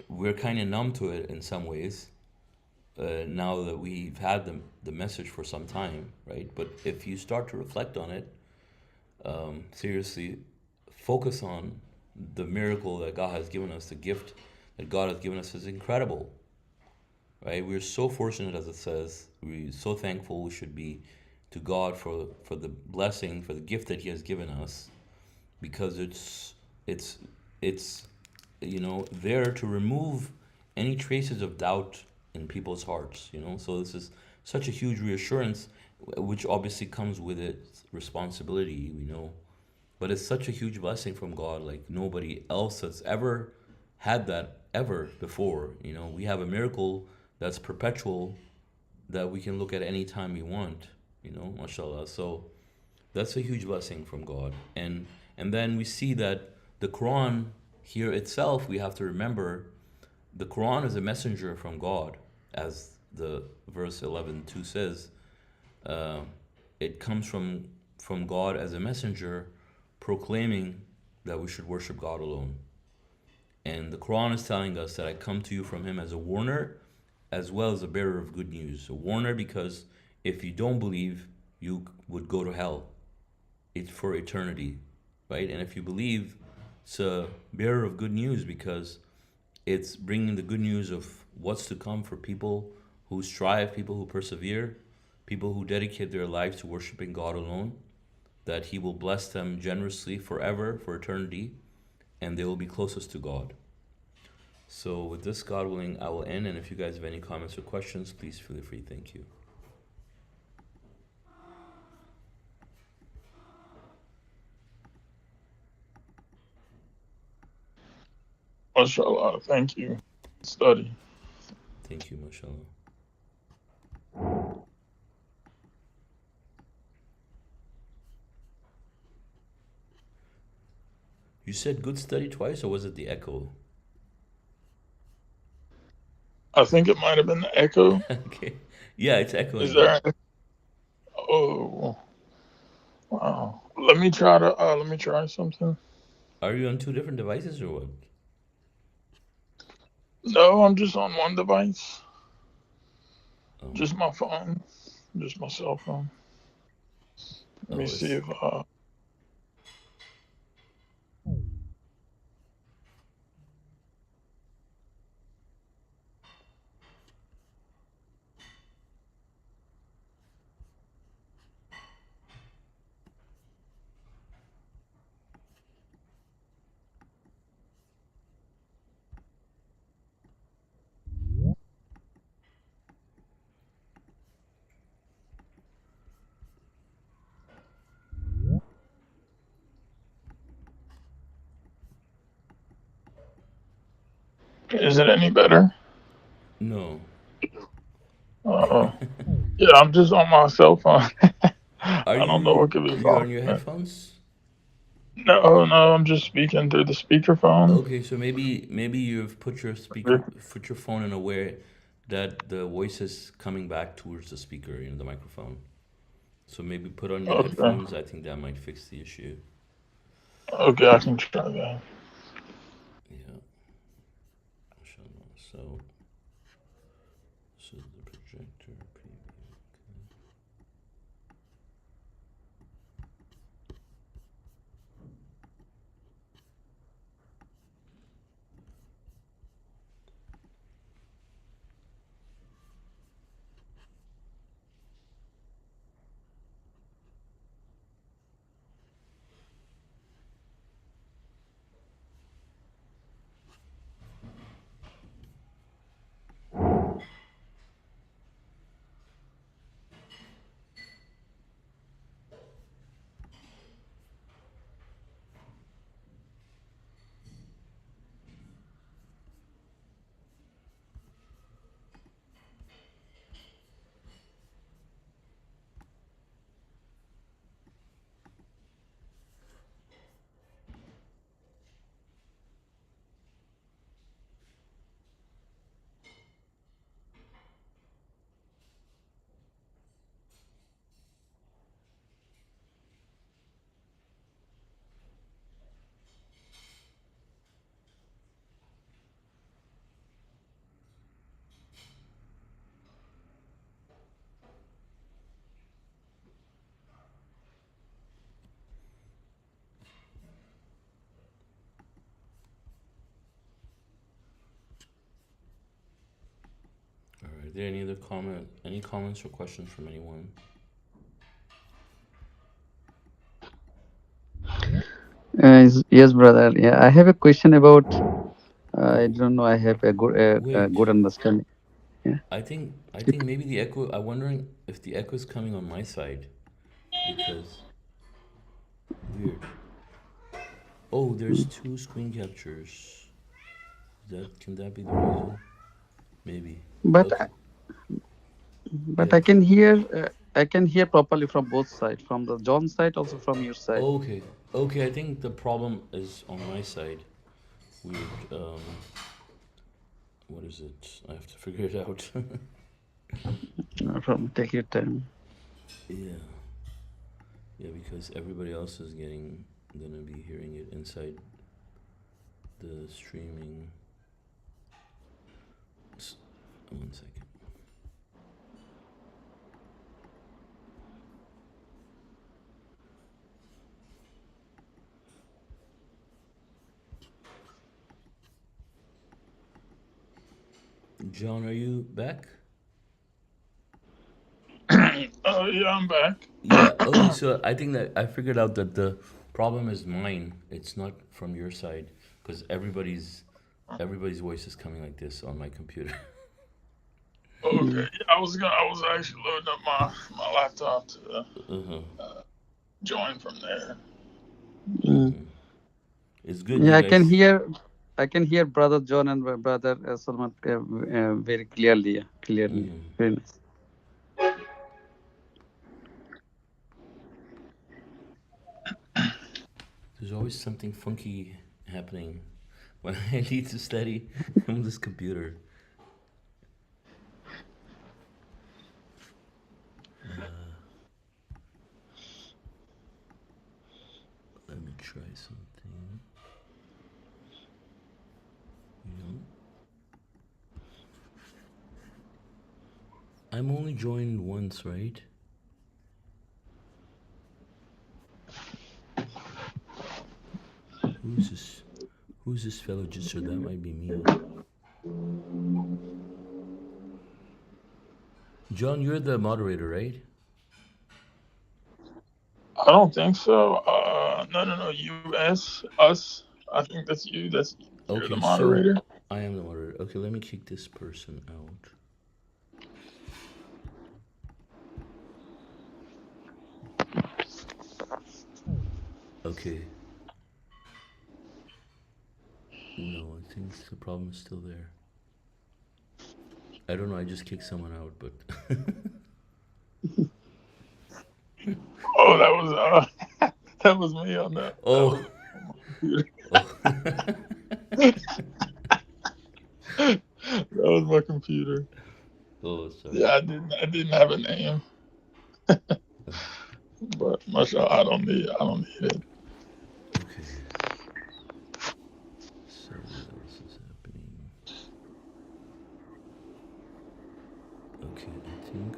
we're kind of numb to it in some ways. Now that we've had the message for some time, right? But if you start to reflect on it, seriously, focus on the miracle that God has given us, the gift that God has given us is incredible, right? We're so fortunate, as it says. We're so thankful we should be to God for the blessing, for the gift that He has given us, because it's there to remove any traces of doubt in people's hearts. So this is such a huge reassurance, which obviously comes with its responsibility. But it's such a huge blessing from God, like nobody else has ever had that ever before. We have a miracle that's perpetual, that we can look at any time we want, mashallah. So that's a huge blessing from God. And then we see that the Quran here itself, we have to remember, the Quran is a messenger from God, as the verse 11:2 says. It comes from God as a messenger, proclaiming that we should worship God alone. And the Quran is telling us that I come to you from Him as a warner, as well as a bearer of good news. A warner because if you don't believe, you would go to hell. It's for eternity, right? And if you believe, it's a bearer of good news because It's bringing the good news of what's to come for people who strive, people who persevere, people who dedicate their lives to worshiping God alone, that He will bless them generously forever, for eternity, and they will be closest to God. So, with this, God willing, I will end. And if you guys have any comments or questions, please feel free. Thank you. MashaAllah. Thank you. Study. Thank you, mashallah. You said good study twice, or was it the echo? I think it might have been the echo. Okay. Yeah, it's Is echoing though. there? Oh, wow. Let me try something. Are you on two different devices or what? No, I'm just on one device. Oh, Just my phone. Just my cell phone. Let me oh, see it's if is it any better? no. Uh, yeah, I'm just on my cell phone. Are I don't know you what could be you're wrong on your with it. headphones? No, no, I'm just speaking through the speakerphone. Okay, so maybe you've put your phone in a way that the voice is coming back towards the speaker, the microphone. So maybe put on your Okay, headphones. I think that might fix the issue. okay, I can try that. Yeah, mashallah. So this is the projector preview. All right. Are there any comments or questions from anyone? Yes, brother. Yeah, I have a question about. I Oh, don't know. I have a wait. good understanding. Yeah, I think maybe the echo. I'm wondering if the echo is coming on my side because weird. Oh, there's two screen captures. That can that be the reason? Maybe. but Okay. but Yeah. I can hear. I can hear properly from both sides, from the John side, also from your side. Okay. Okay. I think the problem is on my side. Weird. What is it? I have to figure it out. No problem. Take your time. Yeah. Yeah, because everybody else is gonna be hearing it inside the streaming. S- 1 second. John, are you back? Oh yeah, I'm back. Yeah. Okay. So I think that I figured out that the problem is mine. It's not from your side because everybody's voice is coming like this on my computer. Okay, Mm. yeah, I was actually loading up my laptop to Uh-huh. join from there. Mm. It's good Yeah, you guys. I can hear brother John and brother Salman very clearly. Yeah, clearly. Very nice. There's always something funky happening when I need to study on this computer. Let me try something. You know, I'm only joined once, right? Who's this? Who's this fellow just or that might be me. John, you're the moderator, right? I don't think so. No, no, no. U.S. Us. I think that's you. That's you're the Okay, so moderator. I am the moderator. Okay, let me kick this person out. Okay. No, I think the problem is still there. I don't know, I just kicked someone out, but Oh, that was that was me on that oh, was on my computer. oh. That was my computer. Oh, sorry. Yeah, I didn't have a name, but mashallah, I don't need it. Okay. So what else is happening? Okay, I think.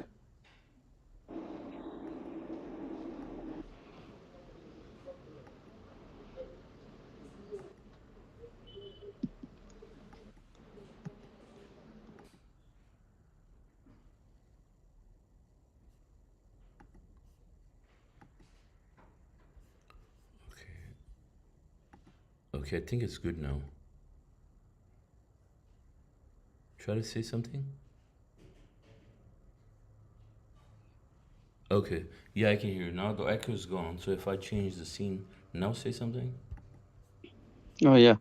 Okay. Okay, I think it's good now. Try to say something. Okay. Yeah, I can hear you now. The echo is gone. So if I change the scene now, say something. Oh yeah.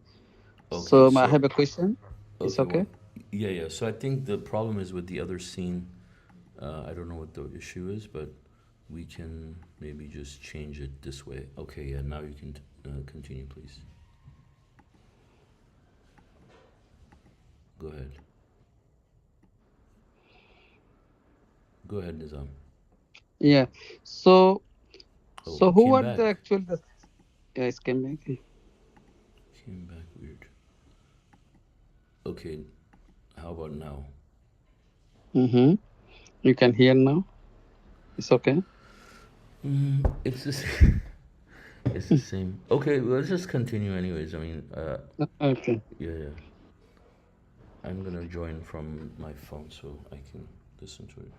Okay. So I have So a question. It's okay, okay. one. Yeah, yeah. So I think the problem is with the other scene. I don't know what the issue is, but we can maybe just change it this way. Okay, yeah, now you can continue, please. Go ahead. Go ahead, Nizam. Yeah. So Oh, so it who came are the back. actual the yeah, it's came back. Came back weird. Okay, how about now? Mm-hmm. You can hear now. It's okay. It's the it's the same. Okay, well, let's just continue anyways. I mean, Okay. yeah, yeah. I'm gonna join from my phone so I can listen to it.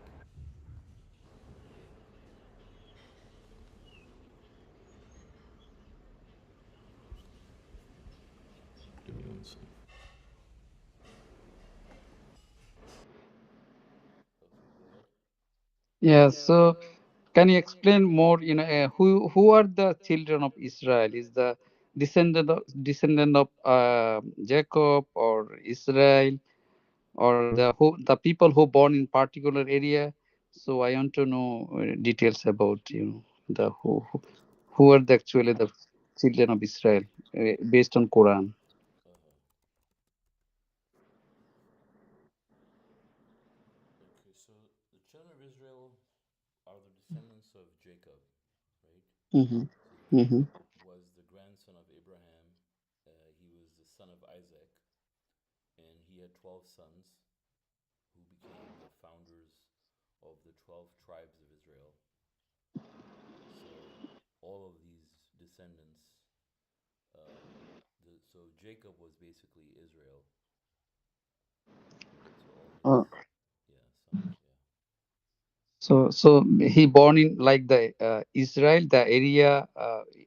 Give me one second. Okay, go ahead. Yeah. So can you explain more? Who are the children of Israel? Is the descendant of Jacob or Israel or the people who born in particular area? So I want to know details about the who are the actually the children of Israel based on Quran. Uh-huh. Okay, so the children of Israel are the descendants of Jacob, right? Mm-hmm. So Mm-hmm. Jacob was the grandson of Abraham. He was the son of Isaac, and he had 12 sons who became the founders of the 12 tribes of Israel. So all of these descendants, so Jacob was basically Israel, right? So all Uh, these, yeah, sons, yeah. so he born in like the Israel, the area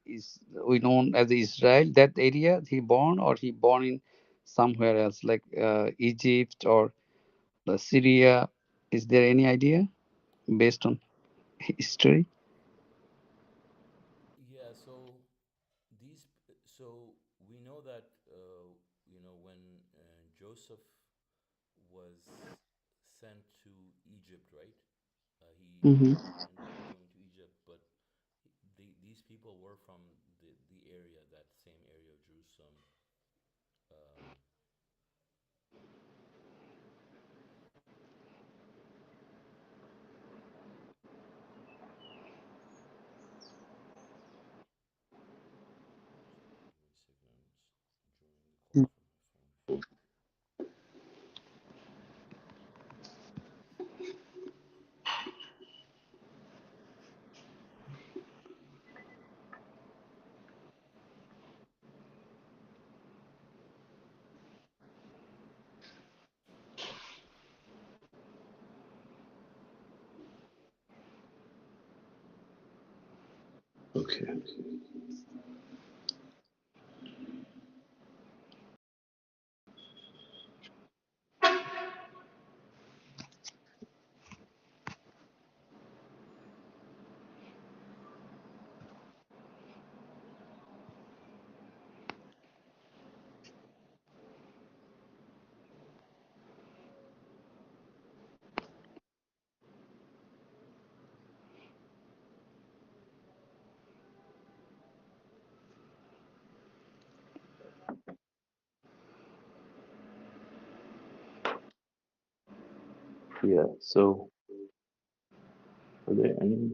is we known as Israel. That area he born, or he born in somewhere else like Egypt or the Syria. Is there any idea based on history? Yeah, so so we know that when Joseph was sent to Egypt, right? He Hmm. ended up going to Egypt, but these people were from the area, that same area of Jerusalem. Um, sorry, give me a second. I'm just joining the call from my phone. Okay. Yeah. So, are there any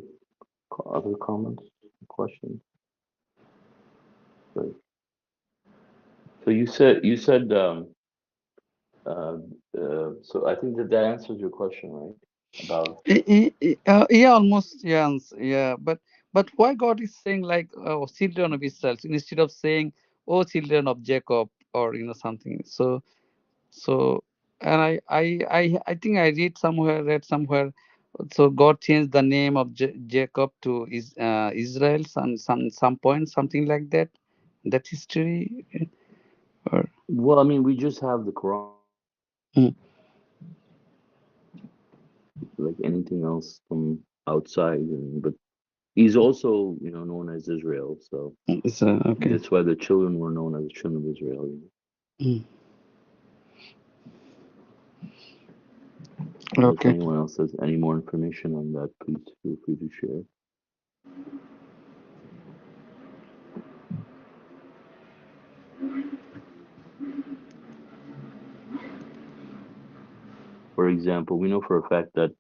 other comments, questions? Right. So uh, so I think that answers your question, right? About Yeah, almost. Yeah, yeah. But why God is saying like children of Israel instead of saying oh children of Jacob or something. So and I think I read somewhere. So God changed the name of Jacob to Israel some point something like that. That history or well, I mean, we just have the Quran, mm, like anything else from outside, but he's also, known as Israel, so Israel. Okay. that's why the children were known as the children of Israel. Mm, And if okay. anyone else has any more information on that, please feel free to share. For example, we know for a fact that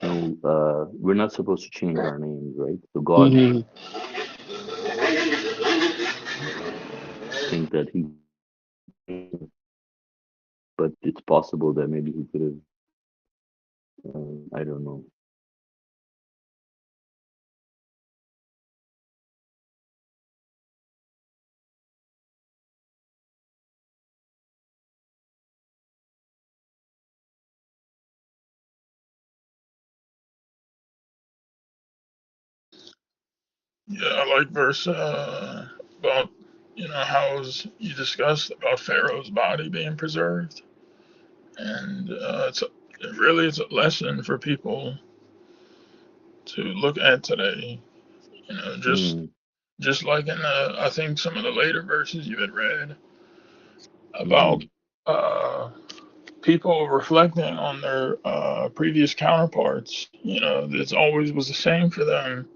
we're not supposed to change our names, right? So God, Mhm. think that he, but it's possible that maybe he could have, I don't know. Yeah, I like verse about how you discussed about Pharaoh's body being preserved, and it's a lesson for people to look at today. You know, Mm, just like in I think some of the later verses you had read about mm, uh, people reflecting on their previous counterparts. You know, this always was the same for them.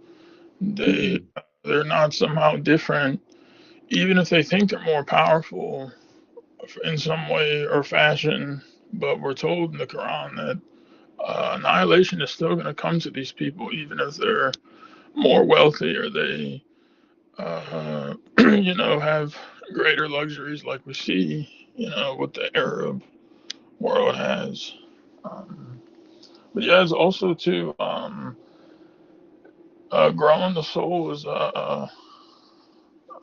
They mm, they're not somehow different, even if they think they're more powerful in some way or fashion. But we're told in the Quran that annihilation is still going to come to these people, even if they're more wealthy or they, have greater luxuries like we see, what the Arab world has. Um, but yeah, it's also to growing the soul is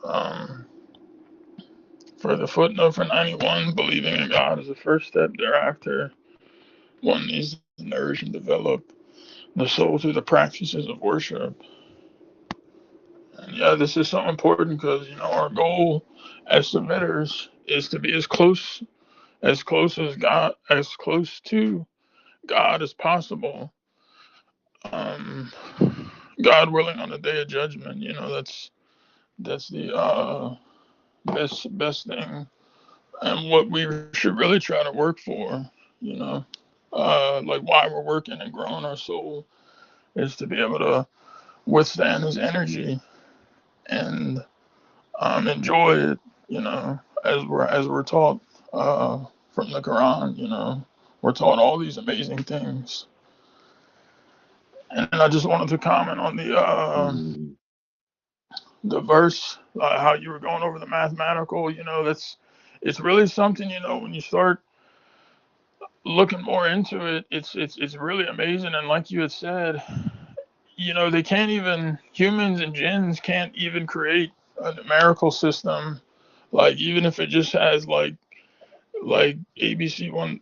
um, For the footnote for 91, believing in God is the first step. Thereafter, one needs to nourish and develop the soul through the practices of worship. And yeah, this is so important because our goal as submitters is to be as close as God, as close to God as possible. Um, God willing, on the day of judgment, that's the best thing, and what we should really try to work for. You know, like why we're working and growing our soul is to be able to withstand His energy and enjoy it. As we're taught from the Quran. We're taught all these amazing things. And I just wanted to comment on Mm-hmm. the verse, how you were going over the mathematical. It's really something. When you start looking more into it, it's really amazing. And like you had said, they can't even humans and jinns can't even create a numerical system. Like even if it just has like ABC one,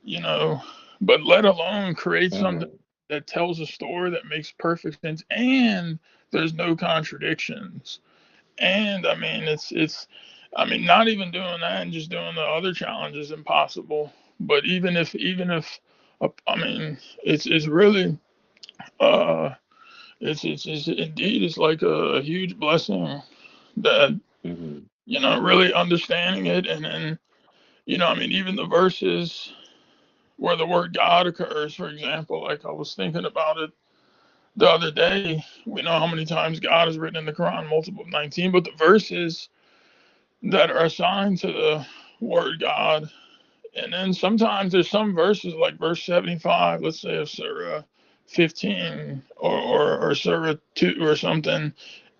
but let alone create something Mm-hmm. that tells a story that makes perfect sense and there's no contradictions. And I mean, I mean, not even doing that and just doing the other challenge is impossible. But even if, I mean, it's really, uh, it's indeed, it's like a huge blessing that, Mm-hmm. really understanding it. And then, I mean, even the verses where the word God occurs, for example, like I was thinking about it the other day. We know how many times God is written in the Quran, multiple 19, but the verses that are assigned to the word God. And then sometimes there's some verses like verse 75, let's say of Surah 15 or Surah 2 or something.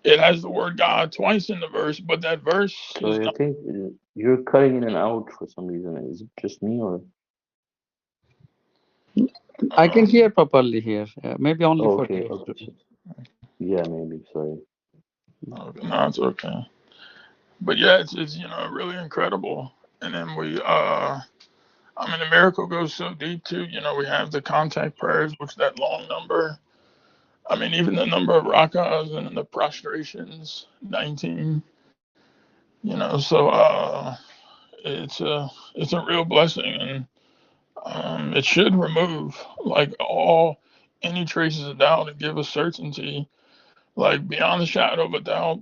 It has the word God twice in the verse, but that verse is Sorry, I not. think you're cutting in and out for some reason. Is it just me or? I can Uh, hear properly here. Maybe only Oh, for okay, you. okay. Yeah, maybe. Sorry. okay, no, it's okay. But yeah, it's really incredible. And then I mean, the miracle goes so deep too. We have the contact prayers, which that long number. I mean, even the number of rakas and the prostrations, 19. So it's a real blessing, and it should remove like all any traces of doubt and give us certainty, like beyond a shadow of a doubt.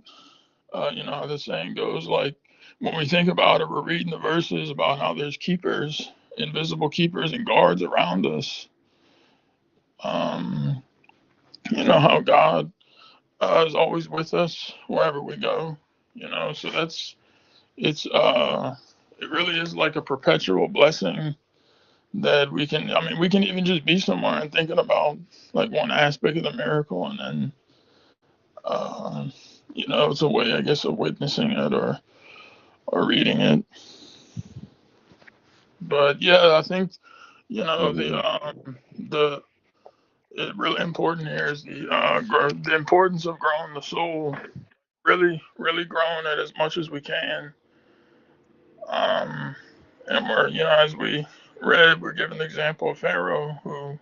You know how the saying goes, like when we think about it, we're reading the verses about how there's keepers, invisible keepers and guards around us. Um, how God is always with us wherever we go. So it really is like a perpetual blessing that we can even just be somewhere and thinking about like one aspect of the miracle, and then uh, it's a way, I guess, of witnessing it or reading it. But yeah, I think Mm-hmm. the it really important here is the importance of growing the soul, really really growing it as much as we can. Um, and we're as we read, we're given the example of Pharaoh, who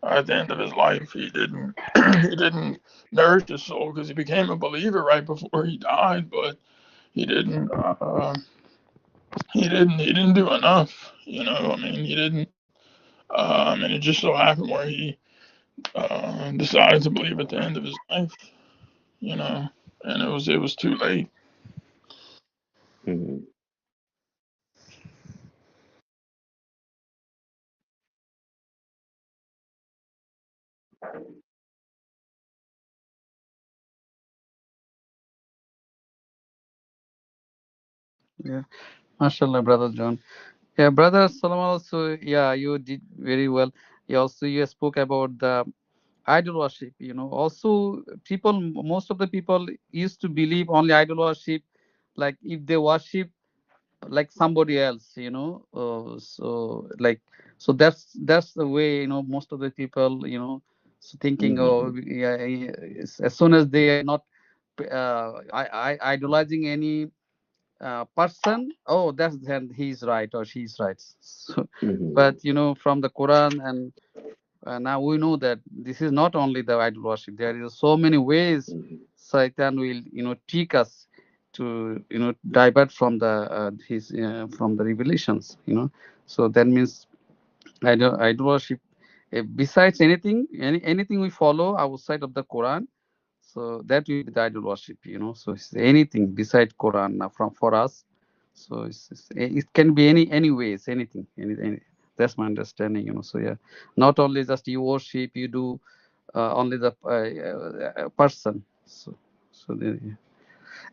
at the end of his life he didn't he didn't nourish his soul because he became a believer right before he died, but he didn't he didn't do enough. I mean, he didn't. And it just so happened where he decided to believe at the end of his life, you know, and it was too late. Mm-hmm. Yeah, mashallah, brother John. Yeah, brother Solomon. Also, yeah, you did very well. You spoke about the idol worship. Also people, most of the people used to believe only idol worship, like if they worship like somebody else. So like, so that's the way, most of the people, so thinking, Mm-hmm. oh yeah, as soon as they are not idolizing any person, oh, that's then he's right or she's right. So, Hmm. but from the Quran, and now we know that this is not only the idol worship. There is so many ways Satan will trick us to divert from the his from the revelations. So that means idol worship. Besides anything we follow outside of the Quran, so that will be the idol worship. So it's anything beside Quran from for us. So it can be any ways, any. That's my understanding. So yeah, not only just you worship, you do only the person. Yeah.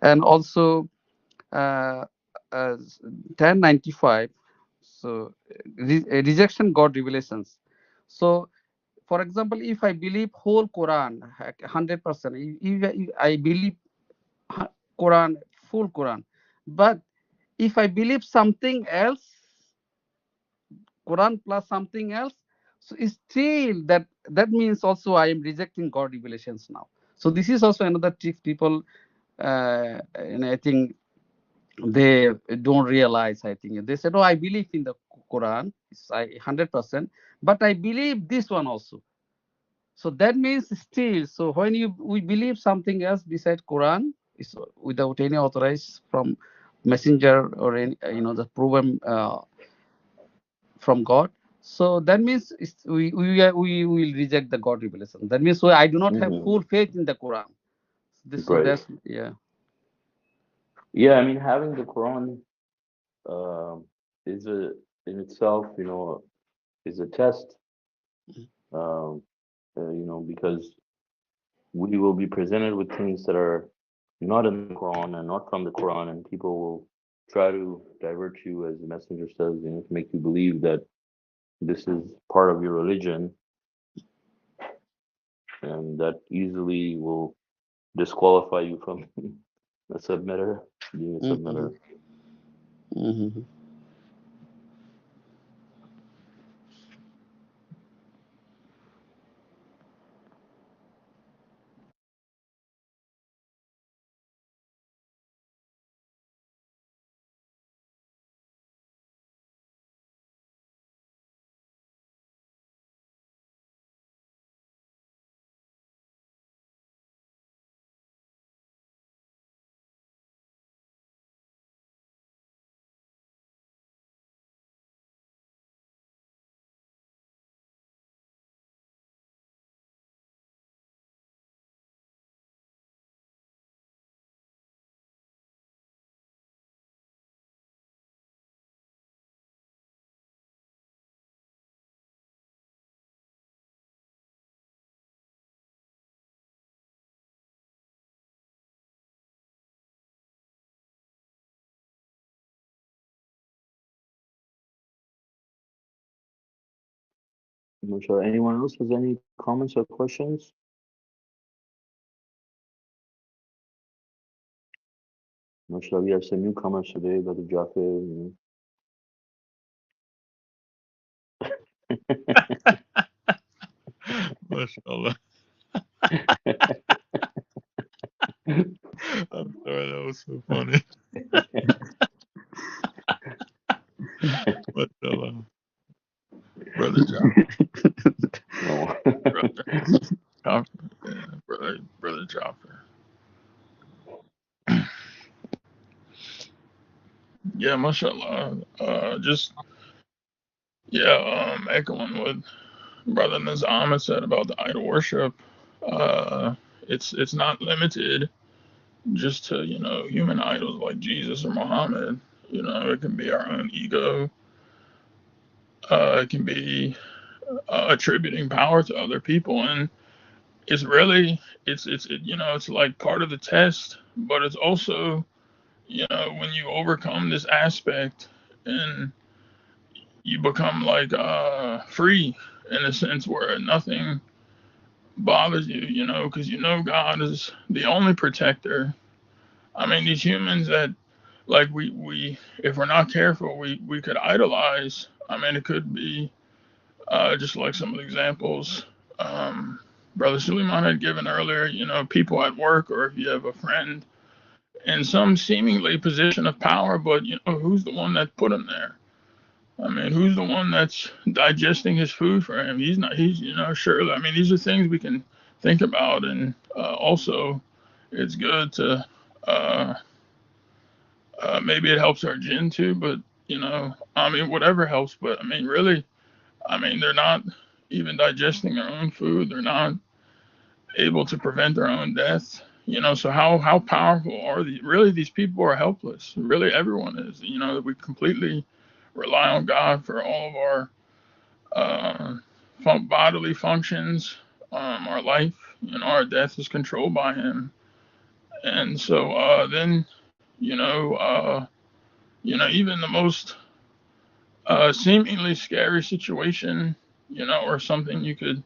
And also uh, uh, 1095. So rejection God revelations. So for example, if I believe whole Quran 100%, if I believe Quran, full Quran, but if I believe something else, Quran plus something else, so it's still that means also I am rejecting God revelations now. So this is also another trick people, and I think they don't realize. I think they said, "Oh, I believe in the Quran, it's 100%, but I believe this one also." So that means still. So when we believe something else besides Quran, is without any authorized from messenger or any the proven from God. So that means we will reject the God revelation. That means I do not have Hmm. full faith in the Quran. So Right. that's yeah. Yeah, I mean, having the Quran uh, is a in itself, is a test. Um, because we will be presented with things that are not in the Quran and not from the Quran, and people will try to divert you, as the messenger says, to make you believe that this is part of your religion, and that easily will disqualify you from a submitter, being a Mm-hmm. submitter. Mm-hmm. Mashallah. Anyone else has any comments or questions? Mashallah, we have some newcomers today, Brother Jaffe. Mashallah. I'm sorry, that was so funny. Mashallah. Brother Jaffer. Oh. Brother Jaffer. Yeah, brother Jaffer. Yeah, mashallah. Just yeah, echoing what Brother Nizam said about the idol worship. Uh, it's not limited just to human idols like Jesus or Muhammad. It can be our own ego. It can be attributing power to other people, and it's really it's like part of the test, but it's also when you overcome this aspect and you become like free in a sense where nothing bothers you, because God is the only protector. I mean, these humans that like we if we're not careful, we could idolize. I mean, it could be just like some of the examples Brother Suleman had given earlier. People at work, or if you have a friend in some seemingly position of power, but who's the one that put him there? I mean, who's the one that's digesting his food for him? He's not. He's surely. I mean, these are things we can think about, and also, it's good to uh, maybe it helps our gin too. But I mean, whatever helps. But I mean, really, I mean, they're not even digesting their own food. They're not able to prevent their own death. So how powerful are these? Really, these people are helpless. Really, everyone is. We completely rely on God for all of our uh, bodily functions, our life, our death is controlled by Him. And so then, even the most seemingly scary situation, or something the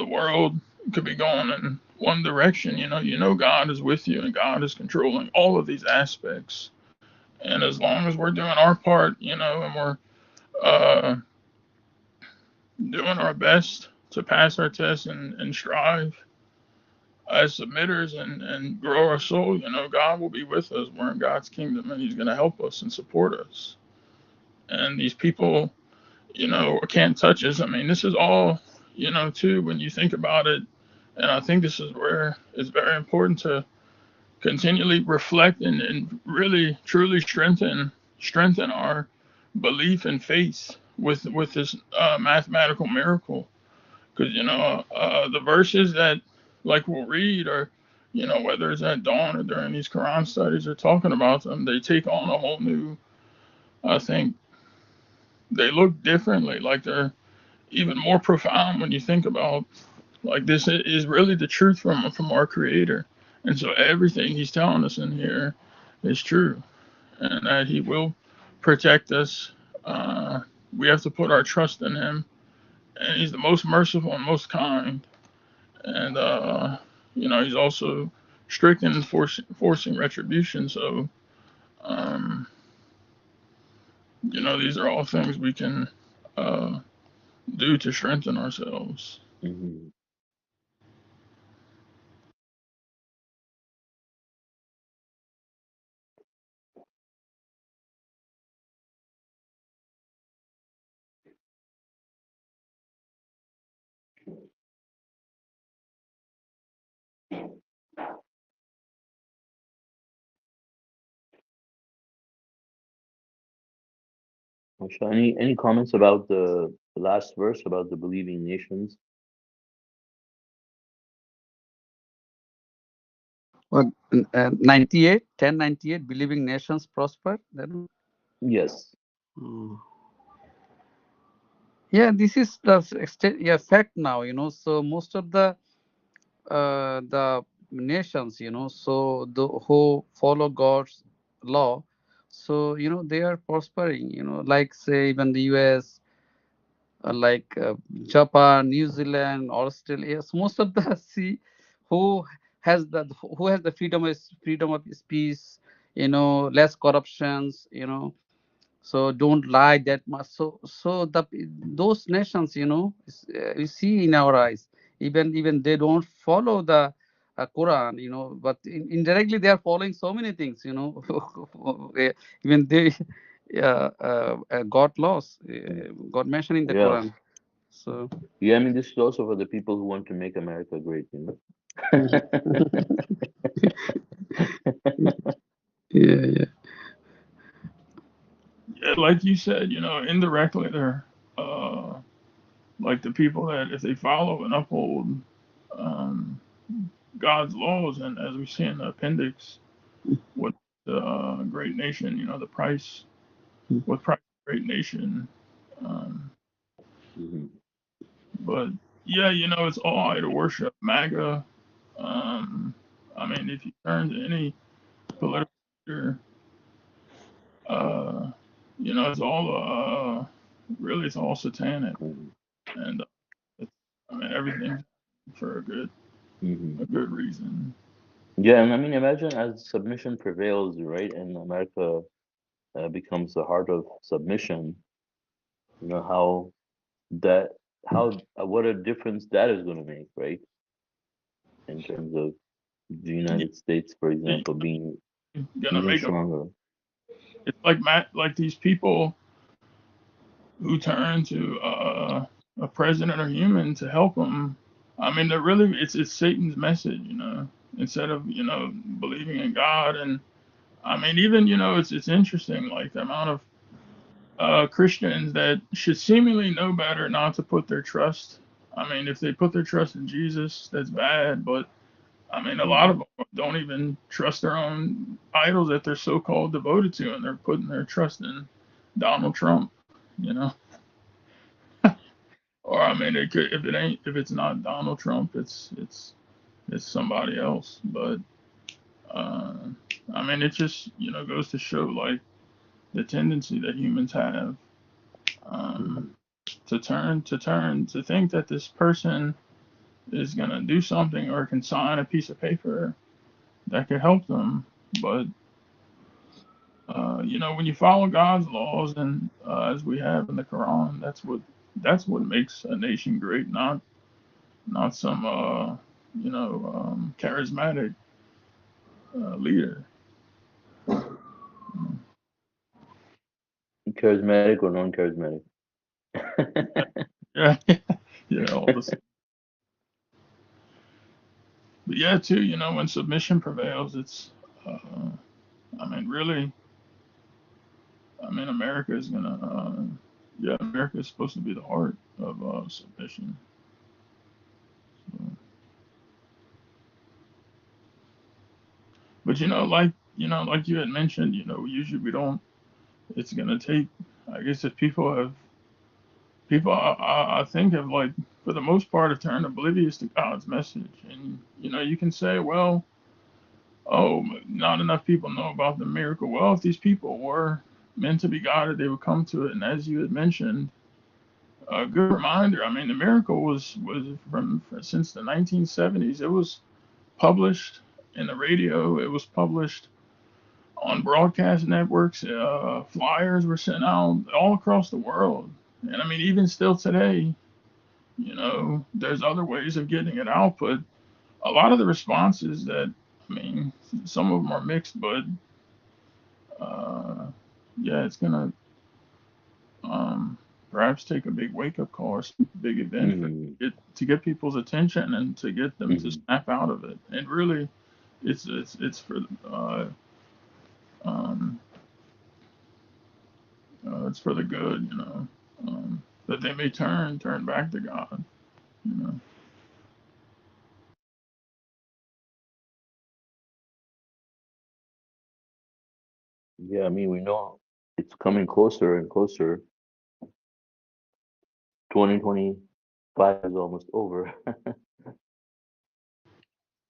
world could be going in one direction. God is with you and God is controlling all of these aspects. And as long as we're doing our part, and we're uh, doing our best to pass our tests and strive as submitters and grow our soul, God will be with us. We're in God's kingdom and He's going to help us and support us. And these people, can't touch us. I mean, this is all, too, when you think about it. And I think this is where it's very important to continually reflect and really truly strengthen our belief and faith with this mathematical miracle. Because the verses that like we'll read, or whether it's at dawn or during these Quran studies are talking about them, they take on a whole new, I think, they look differently, like they're even more profound when you think about, like, this is really the truth from our creator. And so everything he's telling us in here is true, and that he will protect us. We have to put our trust in him, and he's the most merciful and most kind. And he's also strict in forcing retribution. So um, these are all things we can uh, do to strengthen ourselves. Hmm. So any comments about the last verse about the believing nations? What, 98, 1098, believing nations prosper. That one? Yes. Mm. Yeah, this is the yeah, fact now. So most of the nations, so the who follow God's law, so they are prospering. Like say even the U.S., like Japan, New Zealand, Australia. So most of the see who who has the freedom of speech, less corruptions, so don't lie that much. So those nations, we see in our eyes, even they don't follow the Quran, but indirectly they are following so many things, even they got laws, got mentioned in the Yeah. Quran. So Yeah, I mean, this is also for the people who want to make America great, you know? yeah, yeah. Yeah, like you said, indirectly they're uh, like the people that if they follow and uphold um, God's laws, and as we see in the appendix, what the great nation, the price, what price great nation. Um, Hmm. but yeah, it's all idol worship. MAGA. Um, I mean, if you turn to any political leader, uh, it's all really it's all satanic, and it's, I mean everything for Hmm. a good reason. Yeah, and I mean, imagine as submission prevails, right, and America becomes the heart of submission, you know, that, how, what a difference that is going to make, right, in terms of The United States, for example, being gonna even make a. stronger. It's like like these people who turn to a president or human to help them. I mean, they're really it's Satan's message, you know. Instead of believing in God, and I mean even it's interesting like the amount of Christians that should seemingly know better not to put their trust. I mean, if they put their trust in Jesus, that's bad, but I mean, a lot of Mm. them don't even trust their own idols that they're so-called devoted to, and they're putting their trust in Donald Trump, you know. Or I mean, it could if it's not Donald Trump, it's somebody else. But uh, I mean, it just goes to show like the tendency that humans have um, Mm. to think that this person is gonna do something or can sign a piece of paper that could help them, but when you follow God's laws and as we have in the Quran, that's what makes a nation great, not some charismatic leader. Charismatic or non-charismatic? Yeah, yeah, all this. But yeah, too, when submission prevails, uh, I mean, really, I mean, America is gonna, yeah, America is supposed to be the heart of submission. So, but like you had mentioned, usually we don't. It's gonna take, I guess, if people, I think have like for the most part have turned oblivious to God's message, and you can say, well, oh, not enough people know about the miracle. Well, if these people were meant to be guided, they would come to it, and as you had mentioned, a good reminder. I mean, the miracle was from since the 1970s. It was published in the radio. It was published on broadcast networks. Flyers were sent out all across the world, and I mean, even still today, there's other ways of getting it out. But a lot of the responses that, I mean, some of them are mixed, but uh, yeah, it's gonna um, perhaps take a big wake up call or some big event for Mm. it to get people's attention and to get them to Mm. snap out of it. And really, it's for um, it's for the good, that they may turn back to God. You know. Yeah, I mean, we know it's coming closer and closer. 2025 is almost over.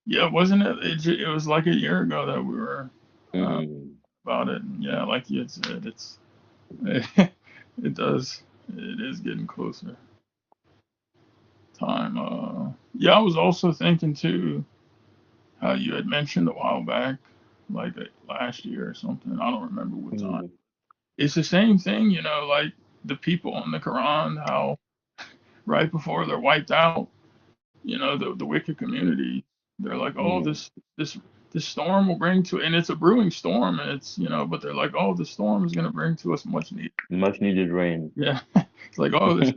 Yeah, wasn't it? It was like a year ago that we were uh, Mm. about it. And yeah, like you had said, it does. It is getting closer. Time. Yeah, I was also thinking too how you had mentioned a while back, like last year or something. I don't remember what time. Mm. It's the same thing, like the people in the Quran, how right before they're wiped out, the wicked community, they're like, oh, Mm. this storm will bring to, and it's a brewing storm, and it's, but they're like, oh, the storm is going to bring to us much needed. Much needed rain. Yeah. It's like, oh, this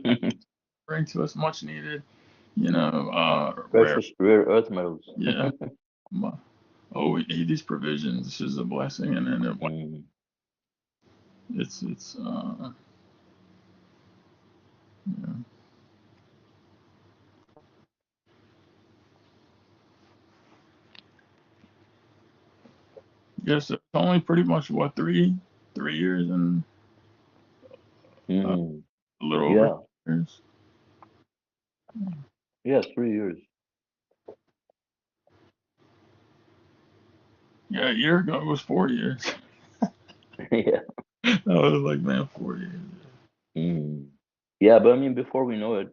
bring to us much needed, rare. Precious rare earth metals. Yeah. Oh, we need these provisions. This is a blessing. And then Mm. it's yeah. Yes, it's only pretty much what, 3 years and uh, Mm. a little over Yeah. 3 years. Yeah, 3 years. Yeah, a year ago it was 4 years. Yeah. I was like, man, 4 years. Mm. Yeah, but I mean, before we know it,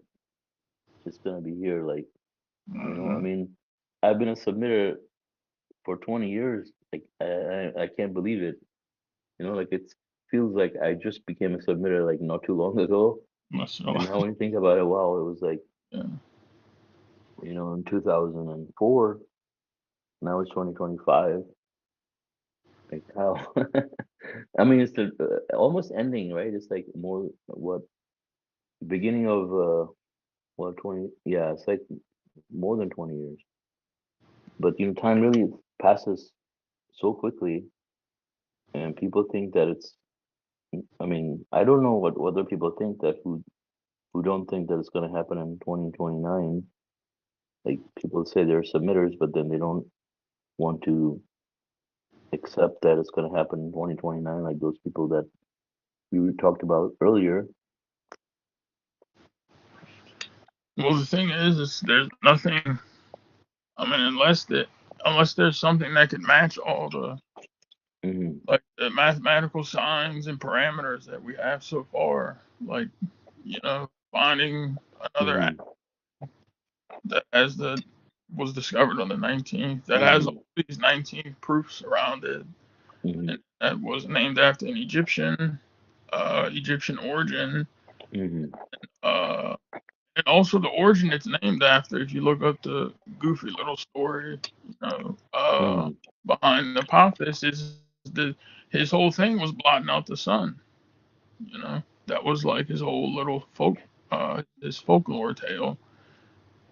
it's gonna be here. Like, I Uh, mean, I've been a submitter for 20 years. Like, I can't believe it. Like it feels like I just became a submitter like not too long ago. And mashallah. now when you think about it, wow, it was like, Yeah. in 2004, Now it's 2025. Like how? I mean, it's the almost ending, right? It's like more what beginning of what 20? Yeah, it's like more than 20 years. But time really passes so quickly, and people think that it's. I mean, I don't know what other people think that who don't think that it's going to happen in 2029. Like people say they're submitters, but then they don't want to accept that it's going to happen in 2029. Like those people that we talked about earlier. Well, the thing is there's nothing. I mean, unless there's something that could match all the Hmm. like the mathematical signs and parameters that we have so far, like finding another Hmm. app that has the was discovered on the 19th that has Hmm. all these 19 proofs around it, Hmm. and that was named after an Egyptian origin. Hmm. Uh, and also the origin it's named after. If you look up the goofy little story, Hmm. behind the Apophis is his whole thing was blotting out the sun. That was like his whole little his folklore tale.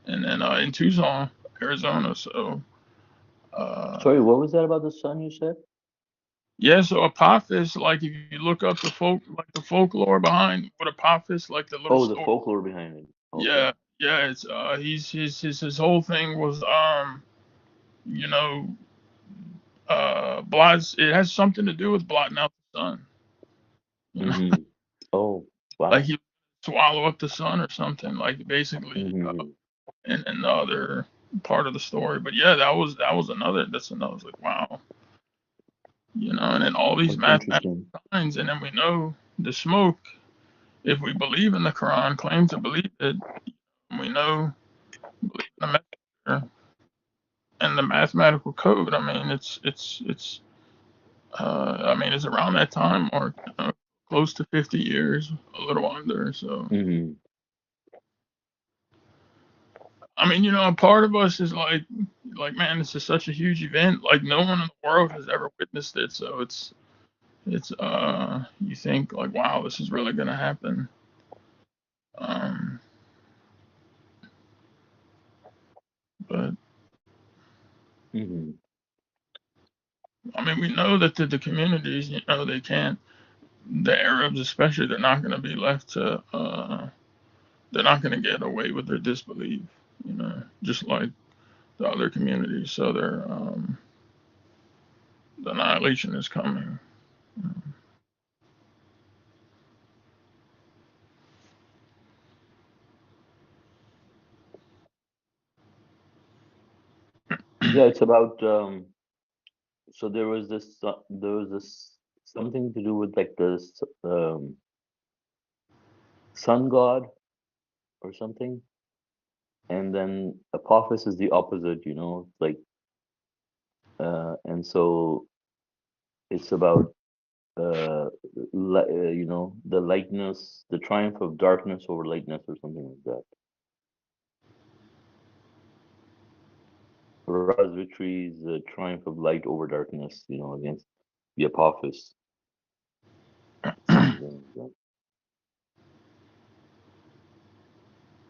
And then in Tucson, Arizona. So Sorry, uh, what was that about the sun you said? yeah, so Apophis, like if you look up the folklore behind what Apophis, like the little Oh, the story. folklore behind it. Okay. Yeah, yeah, it's his whole thing was you know blots. It has something to do with blotting out the sun. You know, Hmm. Oh, like wow. he swallow up the sun or something. Like basically, Hmm. in another part of the story. But yeah, that was another. That's another. I was like, wow, and then all these That's mathematical interesting. signs, and then we know the smoke. If we believe in the Quran, claim to believe it, we know believe in the messenger and the mathematical code. I mean, it's I mean, it's around that time mark, close to 50 years, a little under. So, Hmm. I mean, a part of us is like, man, this is such a huge event. Like, no one in the world has ever witnessed it. So you think like, wow, this is really gonna happen. Um, but Hmm. I mean, we know that the communities, they can't. The Arabs, especially, they're not going to be left to. They're not going to get away with their disbelief. Just like the other communities. So the annihilation is coming. Yeah, it's about so there was this something to do with like this sun god or something, and then Apophis is the opposite, like and so it's about the lightness, the triumph of darkness over lightness or something like that. Ra's victory is the triumph of light over darkness, against the Apophis. Something like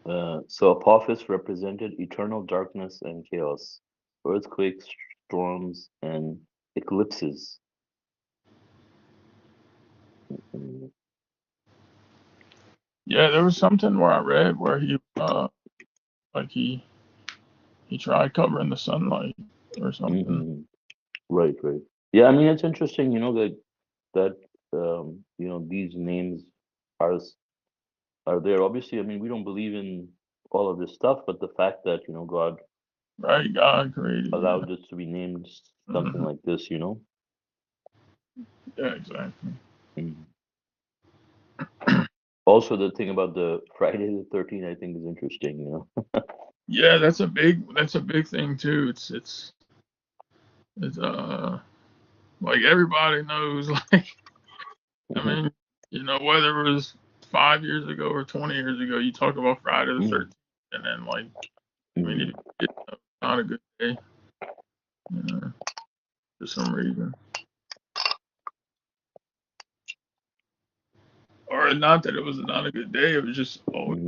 that. So Apophis represented eternal darkness and chaos, earthquakes, storms, and eclipses. Mm. Yeah, there was something where I read where he like he tried covering the sunlight or something. Mm-hmm. Right, right. Yeah, I mean it's interesting, that these names are are there. Obviously, I mean we don't believe in all of this stuff, but the fact that God Right? God created. Yeah. allowed this to be named something Hmm. like this, Yeah. Exactly. Mhm. Also, the thing about the Friday the 13th, I think, is interesting. Yeah, that's a big thing too. It's like everybody knows. Like, I Hmm. mean, whether it was 5 years ago or 20 years ago, you talk about Friday the Hmm. 13th, and then like, I mean, Hmm. it's not a good day. for some reason. Or not that it was not a good day, it was just always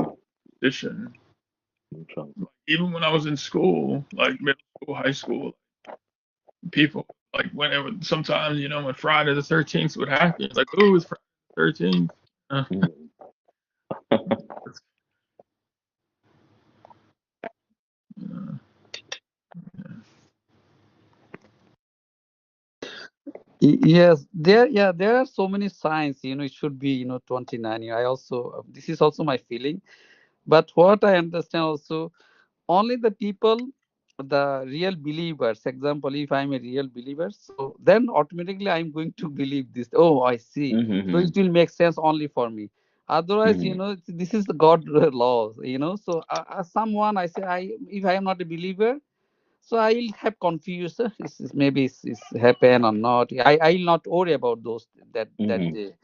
tradition. Even when I was in school, like middle school, high school, people like when it would sometimes, when Friday the 13th would happen, it's like, oh, it's Friday the 13th. Yes, there are so many signs, it should be, 29. I also, this is also my feeling. But what I understand also, only the people, the real believers, example, if I'm a real believer, so then automatically I'm going to believe this. Oh, I see. So it will make sense only for me. Otherwise, this is the God law, So someone, I say, if I am not a believer, so I will have confusion. Maybe it's happen or not. I will not worry about those that day.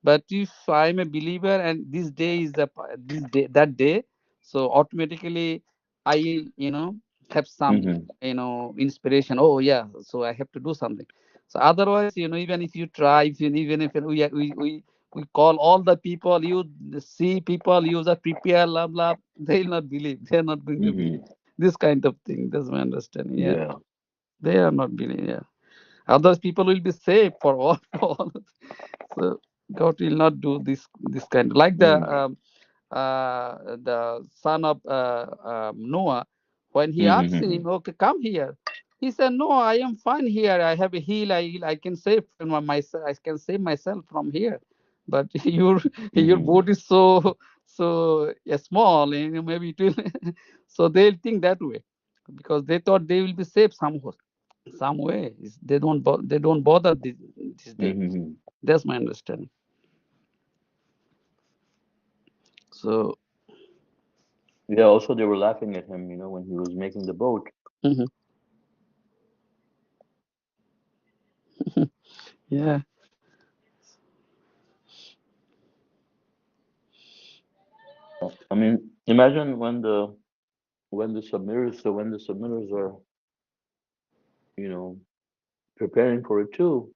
But if I'm a believer and this day is this day that day, so automatically I will have some inspiration. Oh yeah, so I have to do something. So otherwise, even if you try, even if we call all the people, you see people, you just prepare, blah blah, they will not believe. They are not going to believe this kind of thing. That's my understanding. Yeah, they are not believing. Yeah, others people will be saved for all. For all. So God will not do this kind. Like the son of Noah, when he asked him, "Okay, come here," he said, "No, I am fine here. I have a heel. I can save myself. I can save myself from here. But your boat is so small, and maybe it will." So they'll think that way because they thought they will be safe somehow, some way. They don't bother this day. That's my understanding. So. Yeah, also they were laughing at him, when he was making the boat. Mhm. Yeah. I mean, imagine when the submitters are, you know, preparing for it too.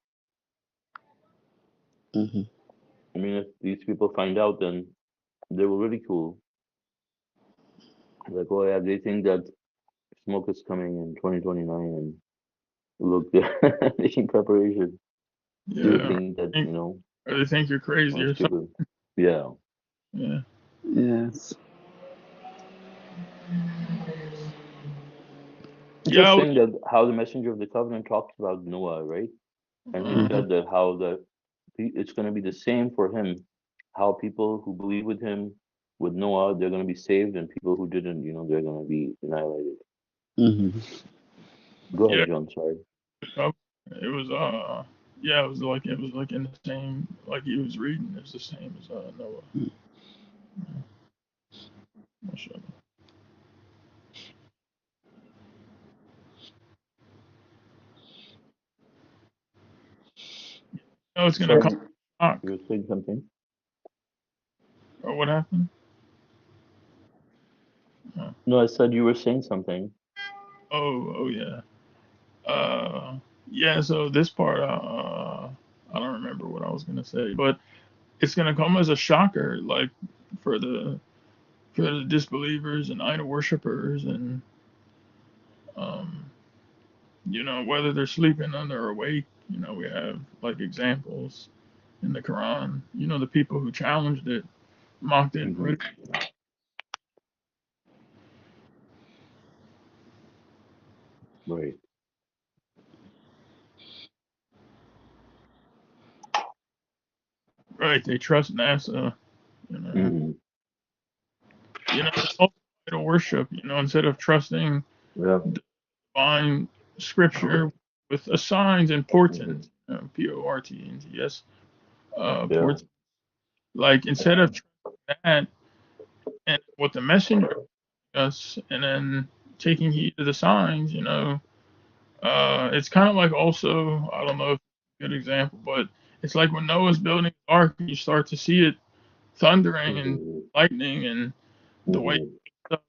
Mhm. I mean, if these people find out, then they will ridicule. Like, oh yeah, they think that smoke is coming in 2029, and look, they're making preparation. They would Yeah, think that, or they think you're I'm crazy or something. stupid. Yeah. Yeah, Yes. Just yeah, saying that how the messenger of the covenant talked about Noah, right? And he Mhm. said that how it's going to be the same for him. How people who believe with him, with Noah, they're going to be saved, and people who didn't, they're going to be annihilated. Mhm. Go yeah. ahead, John. Sorry. It was yeah, it was like in the same, like he was reading. It was the same as Noah. Mashallah. No, it's gonna come Sorry, back. you were saying something. Or what happened? Uh, No, I said you were saying something. oh yeah. Yeah. So this part, I don't remember what I was gonna say, but it's gonna come as a shocker, like for the for the disbelievers and idol worshippers, and um, whether they're sleeping under or awake. We have like examples in the Quran. The people who challenged it, mocked it, and Hmm. Right. right. They trust NASA. You know, Hmm. it's also idol worship. Instead of trusting Yeah. divine scripture with assigns and Hmm. portents, portents, Yeah. portents. Like instead of that and what the messenger does, and then taking heed to the signs, it's kind of like also, I don't know if it's a good example, but it's like when Noah's building the ark, you start to see it thundering and Hmm. lightning and the way Hmm. stuff.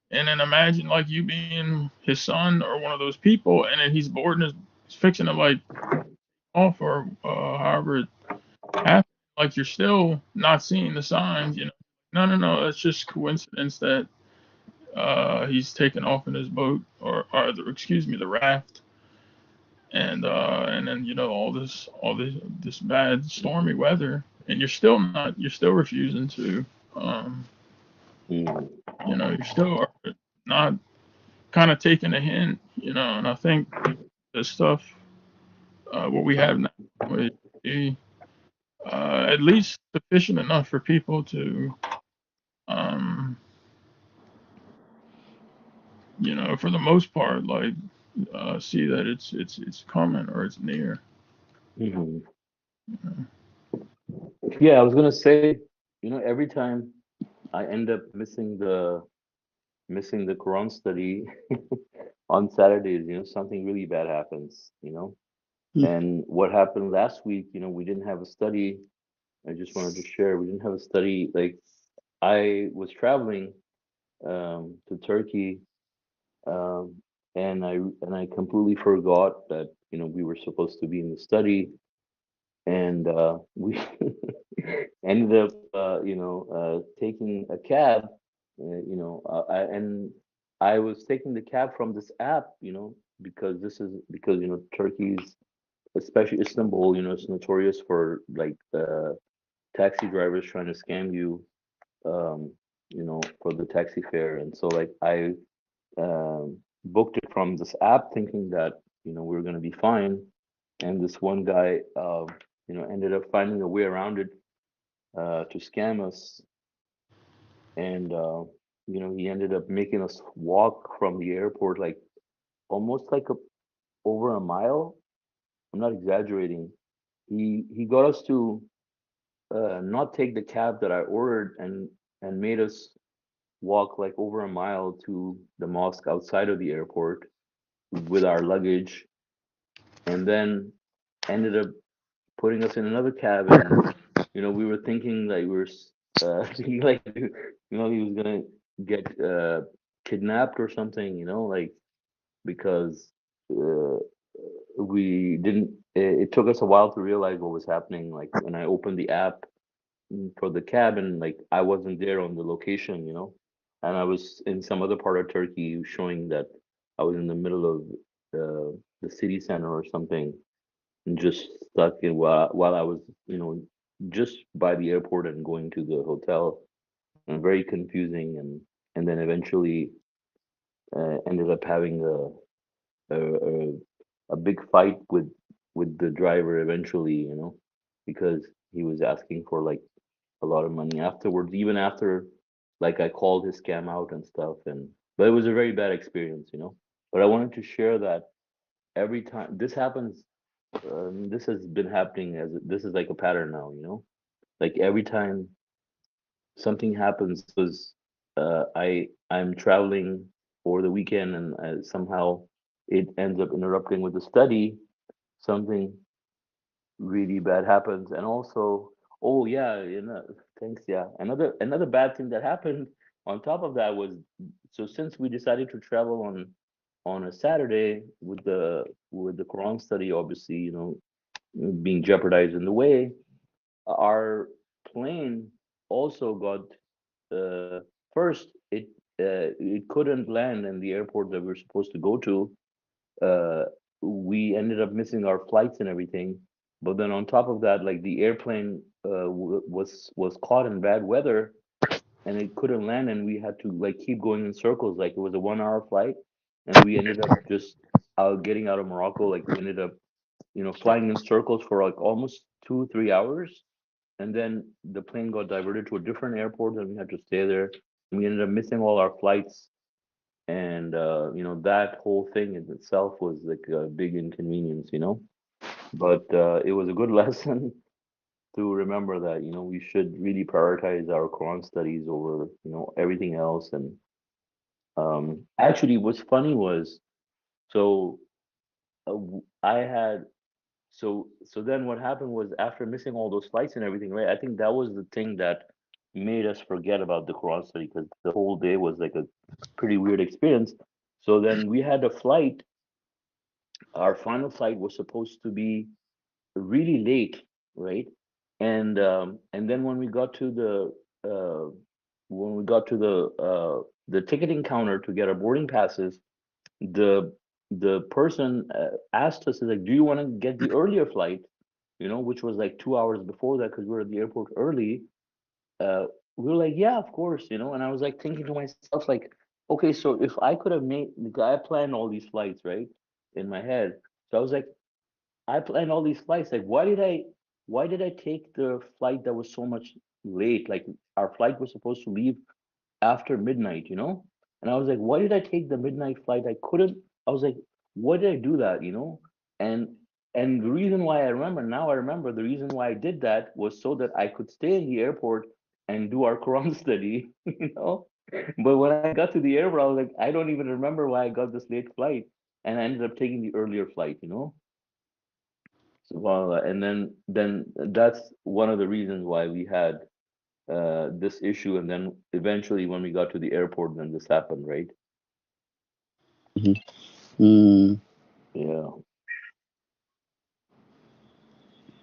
And then imagine like you being his son or one of those people, and then he's bored and is fixing to like off or however it happened. Like you're still not seeing the signs, you know. No, no, no. That's just coincidence that he's taken off in his boat or excuse me, the raft, and then you know all this bad stormy weather, and you're still refusing to, um, Mm. you know, you're still not kind of taking a hint, you know. And I think the stuff what we have now would be at least sufficient enough for people to, um, you know, for the most part, like see that it's coming or it's near. Hmm. Yeah, I was gonna say, every time I end up missing the Quran study on Saturdays, something really bad happens. And what happened last week, we didn't have a study. I just wanted to share, we didn't have a study. Like, I was traveling to Turkey, um, and I completely forgot that we were supposed to be in the study, and we ended up taking a cab. And I was taking the cab from this app, because Turkey's, especially Istanbul, it's notorious for like taxi drivers trying to scam you, for the taxi fare. And so like I booked it from this app thinking that, we were going to be fine. And this one guy, ended up finding a way around it to scam us. And, he ended up making us walk from the airport, like almost like over a mile. I'm not exaggerating. He got us to not take the cab that I ordered, and made us walk like over a mile to the mosque outside of the airport with our luggage, and then ended up putting us in another cab. And we were thinking like thinking like he was gonna get kidnapped or something, like, because uh, we didn't it took us a while to realize what was happening. Like when I opened the app for the cab, and like I wasn't there on the location, and I was in some other part of Turkey, showing that I was in the middle of the city center or something, and just stuck in while I was, just by the airport and going to the hotel, and very confusing. And then eventually ended up having a a big fight with the driver eventually, because he was asking for like a lot of money afterwards, even after like I called his scam out and stuff. And but it was a very bad experience. But I wanted to share that every time this happens, this has been happening, as this is like a pattern now. Like every time something happens, because I'm traveling over the weekend, and somehow it ends up interrupting with the study. Something really bad happens. And also, oh yeah, thanks. Yeah, another bad thing that happened on top of that was, so since we decided to travel on a Saturday with the Quran study, obviously, being jeopardized in the way, our plane also got, uh, first, it couldn't land in the airport that we were supposed to go to. uh, we ended up missing our flights and everything. But then on top of that, like the airplane was caught in bad weather, and it couldn't land, and we had to like keep going in circles. Like it was a 1 hour flight, and we ended up just getting out of Morocco. Like we ended up, flying in circles for like almost 2 3 hours, and then the plane got diverted to a different airport, and we had to stay there. And we ended up missing all our flights, and that whole thing in itself was like a big inconvenience. But it was a good lesson to remember that we should really prioritize our Quran studies over everything else. And actually what's funny was, so I had, so then what happened was, after missing all those flights and everything, right? I think that was the thing that made us forget about the Quran study because the whole day was like a pretty weird experience. So then we had a flight. Our final flight was supposed to be really late, right? And then when we got to the ticketing counter to get our boarding passes, the the person asked us, like, do you want to get the earlier flight, which was like 2 hours before that because we were at the airport early. uh, we were like, yeah, of course, and I was like thinking to myself, like, okay, so if I could have made, like, I planned all these flights, right, in my head. So I was like, I planned all these flights. Like, why did I take the flight that was so much late? Like, our flight was supposed to leave after midnight. And I was like, why did I take the midnight flight? I couldn't. I was like, why did I do that? And and the reason why I remember the reason why I did that was so that I could stay in the airport and do our Quran study, But when I got to the airport, I was like, I don't even remember why I got this late flight, and I ended up taking the earlier flight. Subhanallah. And then that's one of the reasons why we had this issue. And then eventually, when we got to the airport, then this happened, right? Mm. Yeah.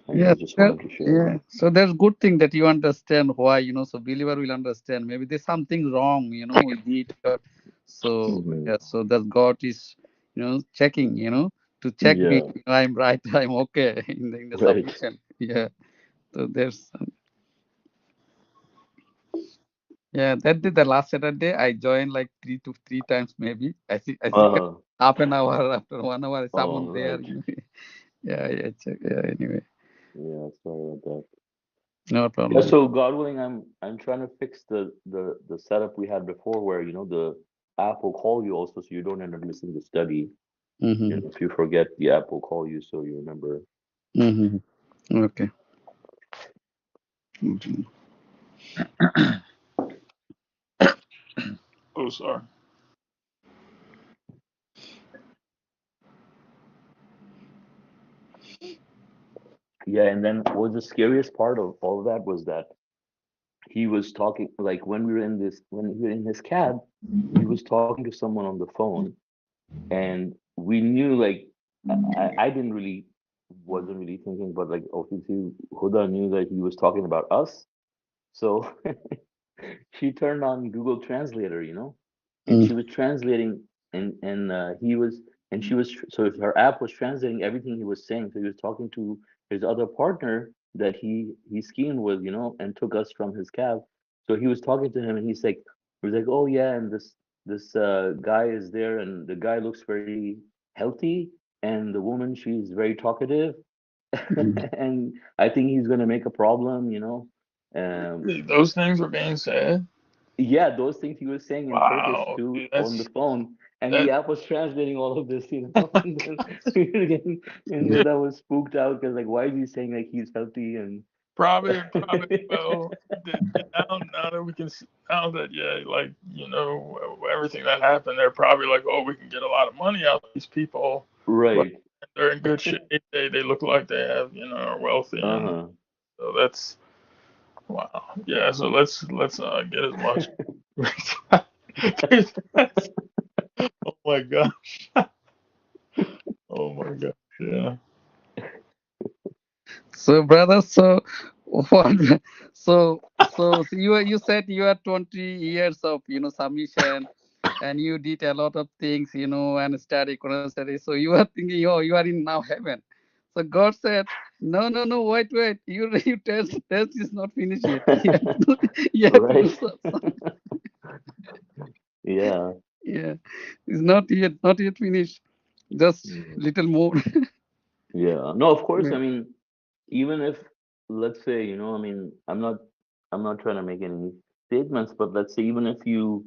And I Yes, just wanted to share yeah. that. So that's good thing that you understand why, so believer will understand. Maybe there's something wrong, we did. So Hmm. yeah, so that God is, checking, to check me. Yeah. I'm right, I'm okay in the Right. submission. Yeah. So there's yeah, that day, the last Saturday, I joined like three times maybe. I think Uh-huh. half an hour after 1 hour, Oh, someone there. right. Yeah, yeah, check. Yeah, anyway, Yeah. Sorry about that. no Yeah. problem. So God willing, I'm trying to fix the setup we had before, where the app will call you also, so you don't end up missing the study. Mm-hmm. If you forget, the app will call you, so you remember. Mm-hmm. Okay. Mhm. Oh, sorry. Yeah. And then what was the scariest part of all of that was that he was talking, like, when we were in his cab, he was talking to someone on the phone, and we knew, like, I didn't really wasn't really thinking, but like obviously Huda knew that he was talking about us. So she turned on Google Translator, and Mm. she was translating, he was, and she was, so her app was translating everything he was saying. So he was talking to his other partner that he schemed with, and took us from his cab. So he was talking to him, and he was like, oh yeah, and this guy is there, and the guy looks very healthy, and the woman, she's very talkative, Mm. and I think he's gonna make a problem. Um, Those things were being said. yeah, those things he was saying in Turkish Wow, too dude, on the that's phone, and the that. app was translating all of this. And then we were getting, and Huda was spooked out because, like, why is he saying like he's healthy and Probably. Well, now that we can, now that, yeah, like, everything that happened, they're probably like, oh, we can get a lot of money out of these people, but right? they're in good shape. They look like they have, are wealthy, and Uh-huh. so that's wow. Yeah, so let's get as much. Oh my gosh. Oh my gosh. Yeah. So, brother, so what? So you said you had 20 years of submission, and you did a lot of things, and study, Quran study. So you are thinking, oh, you are in now heaven. So God said, no, no, no, wait, you test is not finished yet. You have to do Right. some. Yeah. Yeah, it's not yet finished. Just Mm. little more. Yeah. No, of course. Yeah. I mean, even if, let's say, I mean, I'm not trying to make any statements, but let's say even if you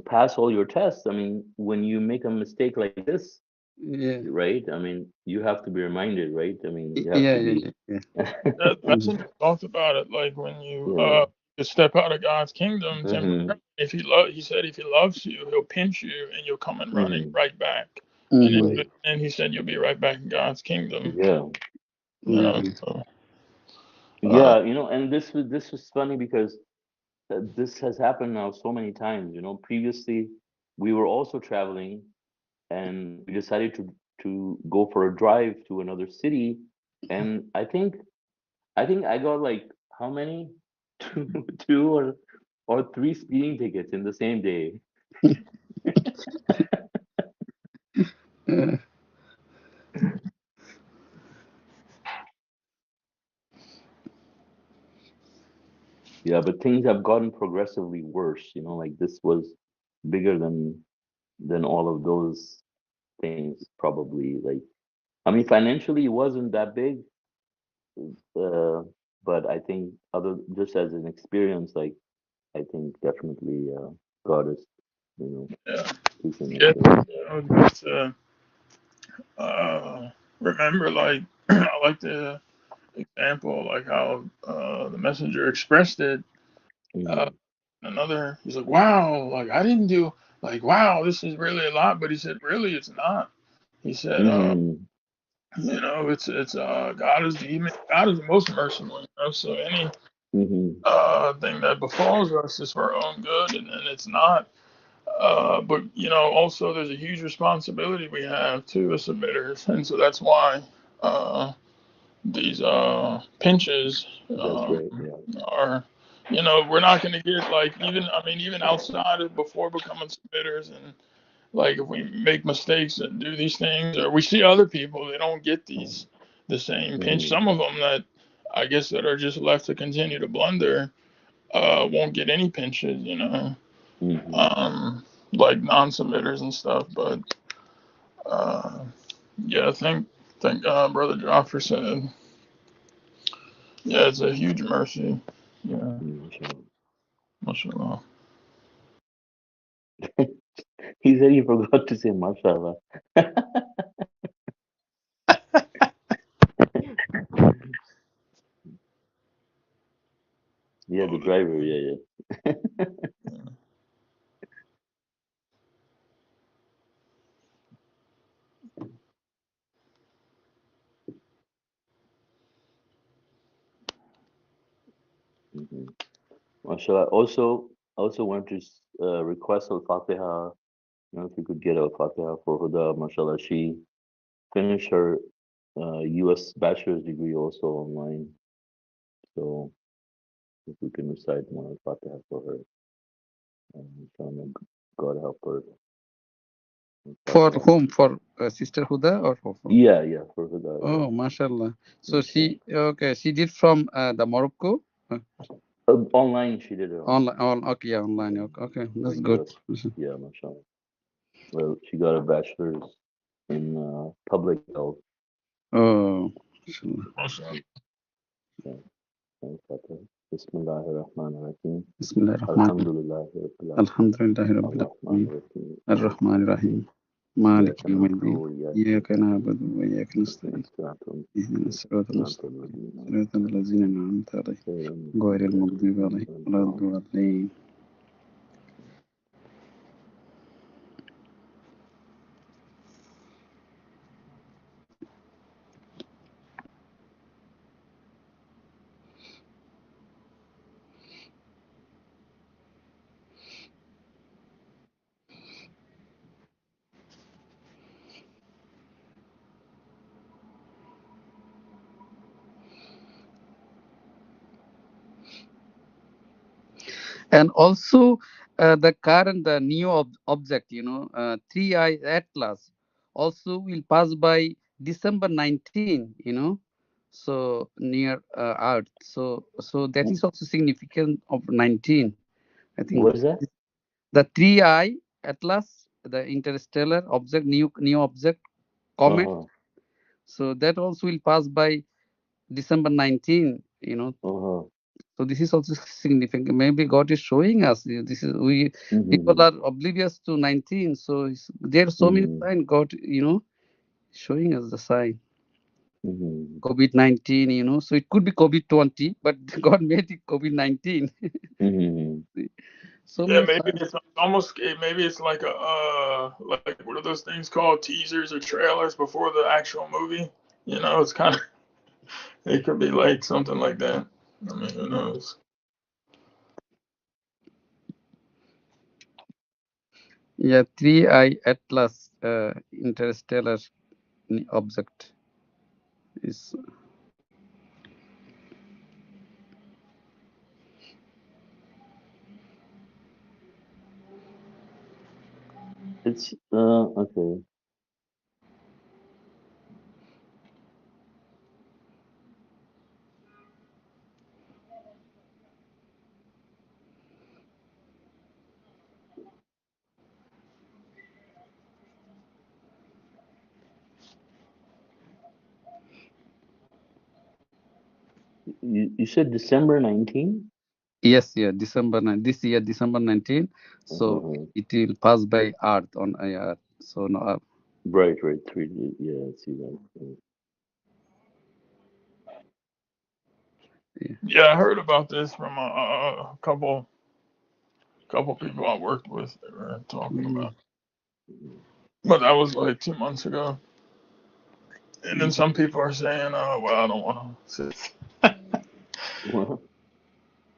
pass all your tests, I mean, when you make a mistake like this, Yeah, right? I mean, you have to be reminded, right? I mean, you have yeah, to yeah, be. yeah. Yeah. That Mhm. Messenger talked about it, like when Yeah. you step out of God's kingdom Hmm. temporarily. He said if he loves you, he'll pinch you and you'll come and running Hmm. right back. And Mhm. Right. and he said you'll be right back in God's kingdom. Yeah. You know, Mhm. so Yeah, and this was funny because this has happened now so many times. Previously we were also traveling, and we decided to go for a drive to another city, and I think I got like how many? Two or three speeding tickets in the same day. Uh, Yeah, but things have gotten progressively worse. Like this was bigger than all of those things, probably. Like, I mean, financially, it wasn't that big, uh, but I think other just as an experience, like I think definitely God is, you know, Yeah, teaching us yeah. things. Just remember, like I like the example, like how the messenger expressed it. Uh, Mm-hmm. he's like, wow, like I didn't do, like, wow, this is really a lot, but he said, really, it's not. He said, Mm-hmm. God is the most merciful, so any Mm-hmm. thing that befalls us is for our own good, and it's not. But also there's a huge responsibility we have too as submitters, and so that's why these pinches That's right. Yeah. are. We're not going to get like even outside of before becoming submitters, and like if we make mistakes and do these things, or we see other people, they don't get the same pinch. Mm-hmm. Some of them that I guess that are just left to continue to blunder won't get any pinches, Mm-hmm. like non-submitters and stuff. But uh, yeah, I think Brother Joffer said, yeah, it's a huge mercy. Yeah, Mm-hmm. mashallah. He said he forgot to say mashallah. Yeah, the Oh, driver. Yeah, yeah. Mm-hmm. Mashallah. Also want to request a Fatiha. If you could get a Fatiha for Huda. Mashallah, she finished her U.S. bachelor's degree also online. So if we can recite one Fatiha for her, inshallah, God help her. for Fatiha. whom? For Sister Huda or for whom? Yeah, yeah, for Huda. Yeah, Oh, mashallah. So inshallah. she did from the Morocco. Online, she did it online. Okay, yeah, online. Yeah, Okay, okay, for that's good. U.S. Yeah, mashallah. Well, she got a bachelor's in public health. Oh, mashallah. mashallah. Yeah, Fatiha. Bismillahirrahmanirrahim. Bismillahirrahmanirrahim. Alhamdulillahi Rabbil Alamin. Alhamdulillahi Rabbil Alamin. Ar-Rahmanir-Rahim. Maliki Ar-Rahman Yawmiddin. Ar-Rahim. Malik إياك نعبد Yawmiddin. وإياك إياك نستعين نعبد وإياك اهدنا نستعين. الصراط اهدنا المستقيم الصراط صراط المستقيم. الذين صراط أنعمت عليهم الذين أنعمت عليهم غير غير المغضوب المغضوب عليهم عليهم ولا ولا الضالين. الضالين. And also the new object, 3i Atlas also will pass by December 19, so near Earth. So that is also significant of 19. I think What is that? the 3i Atlas, the interstellar object, new object, comet. Uh-huh. So that also will pass by December 19. Uh-huh. So this is also significant. Maybe God is showing us this is we people Mm-hmm. are oblivious to 19. So there are so many Mm-hmm. signs. God, showing us the sign. Mm-hmm. COVID-19. So it could be COVID-20, but God made it COVID-19. Mm-hmm. So Yeah, many maybe signs. it's almost maybe it's like a like what are those things called, teasers or trailers before the actual movie? It's kind of It could be like something like that. I mean, who knows? Yeah, 3I Atlas interstellar object is. It's okay. You said December 19? Yes, yeah, this year, December 19. So Uh-huh. it will pass by Earth on Earth. So no, Right, right. 3D. Yeah, I see that. yeah. Yeah, I heard about this from a couple people I worked with. They were talking Mm, about, but that was like 2 months ago. And then mm. some people are saying, "Oh, well, I don't want to." Well,